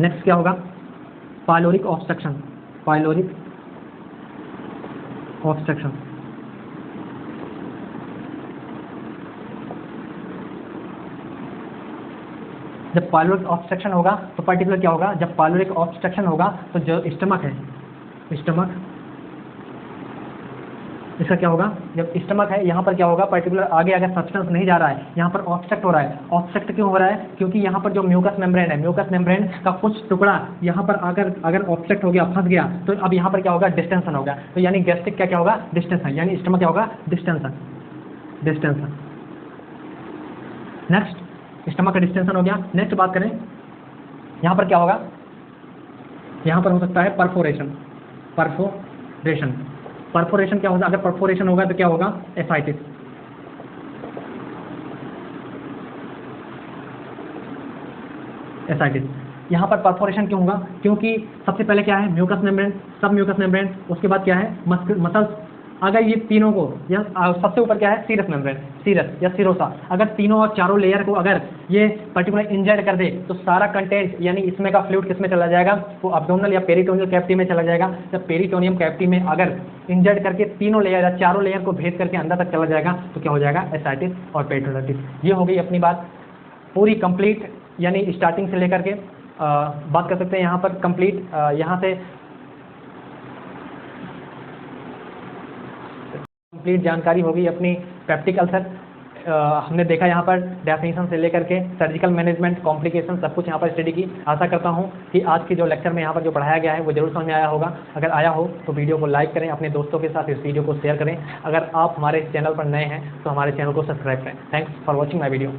नेक्स्ट क्या होगा, पाइलोरिक ऑब्स्ट्रक्शन। जब पाइलोरिक ऑब्स्ट्रक्शन होगा तो पर्टिकुलर क्या होगा, जब पाइलोरिक ऑब्स्ट्रक्शन होगा तो जो स्टमक है, स्टमक, इसका क्या होगा, जब स्टमक है यहाँ पर क्या होगा, पर्टिकुलर आगे अगर सब्सटेंस नहीं जा रहा है, यहाँ पर ऑब्स्ट्रक्ट हो रहा है। ऑब्स्ट्रक्ट क्यों हो रहा है, क्योंकि यहाँ पर जो म्यूकस मेम्ब्रेन है, म्यूकस मेम्ब्रेन का कुछ टुकड़ा यहाँ पर आकर अगर ऑब्स्ट्रक्ट हो गया, फंस गया, तो अब यहाँ पर क्या होगा, डिस्टेंशन होगा। तो यानी गैस्ट्रिक क्या होगा, डिस्टेंशन, यानी स्टमक क्या होगा, डिस्टेंशन, डिस्टेंशन। नेक्स्ट स्टमक का डिस्टेंशन हो गया। नेक्स्ट बात करें, यहाँ पर क्या होगा, यहाँ पर हो सकता है परफोरेशन, परफोरेशन, परफोरेशन क्या होगा, अगर परफोरेशन होगा तो क्या होगा, एसाइटिस, एसाइटिस। यहाँ पर परफोरेशन क्यों होगा, क्योंकि सबसे पहले क्या है, म्यूकस मेम्ब्रेन, सब म्यूकस मेम्ब्रेन, उसके बाद क्या है, मसल्स। अगर ये तीनों को, या सबसे ऊपर क्या है, सीरस मेम्ब्रेन, सीरस या सिरोसा, अगर तीनों और चारों लेयर को अगर ये पर्टिकुलर इंजर्ड कर दे तो सारा कंटेंट यानी इसमें का फ्लूइड किस में चला जाएगा, वो अब्डोमिनल या पेरिटोनियल कैविटी में चला जाएगा। जब पेरिटोनियम कैविटी में अगर इंजर्ड करके तीनों लेयर या चारों लेयर को भेद करके अंदर तक चला जाएगा तो क्या हो जाएगा, एसाइटिस और पेरिटोनिटिस। ये हो गई अपनी बात पूरी कंप्लीट, यानी स्टार्टिंग से लेकर के बात कर सकते हैं यहाँ पर कंप्लीट, यहाँ से कंप्लीट जानकारी होगी अपनी पेप्टिक अल्सर। हमने देखा यहाँ पर डेफिनेशन से लेकर के सर्जिकल मैनेजमेंट, कॉम्प्लिकेशन, सब कुछ यहाँ पर स्टडी की। आशा करता हूँ कि आज की जो लेक्चर में यहाँ पर जो पढ़ाया गया है वो जरूर समझ में आया होगा। अगर आया हो तो वीडियो को लाइक करें, अपने दोस्तों के साथ इस वीडियो को शेयर करें। अगर आप हमारे चैनल पर नए हैं तो हमारे चैनल को सब्सक्राइब करें। Thanks for watching my video.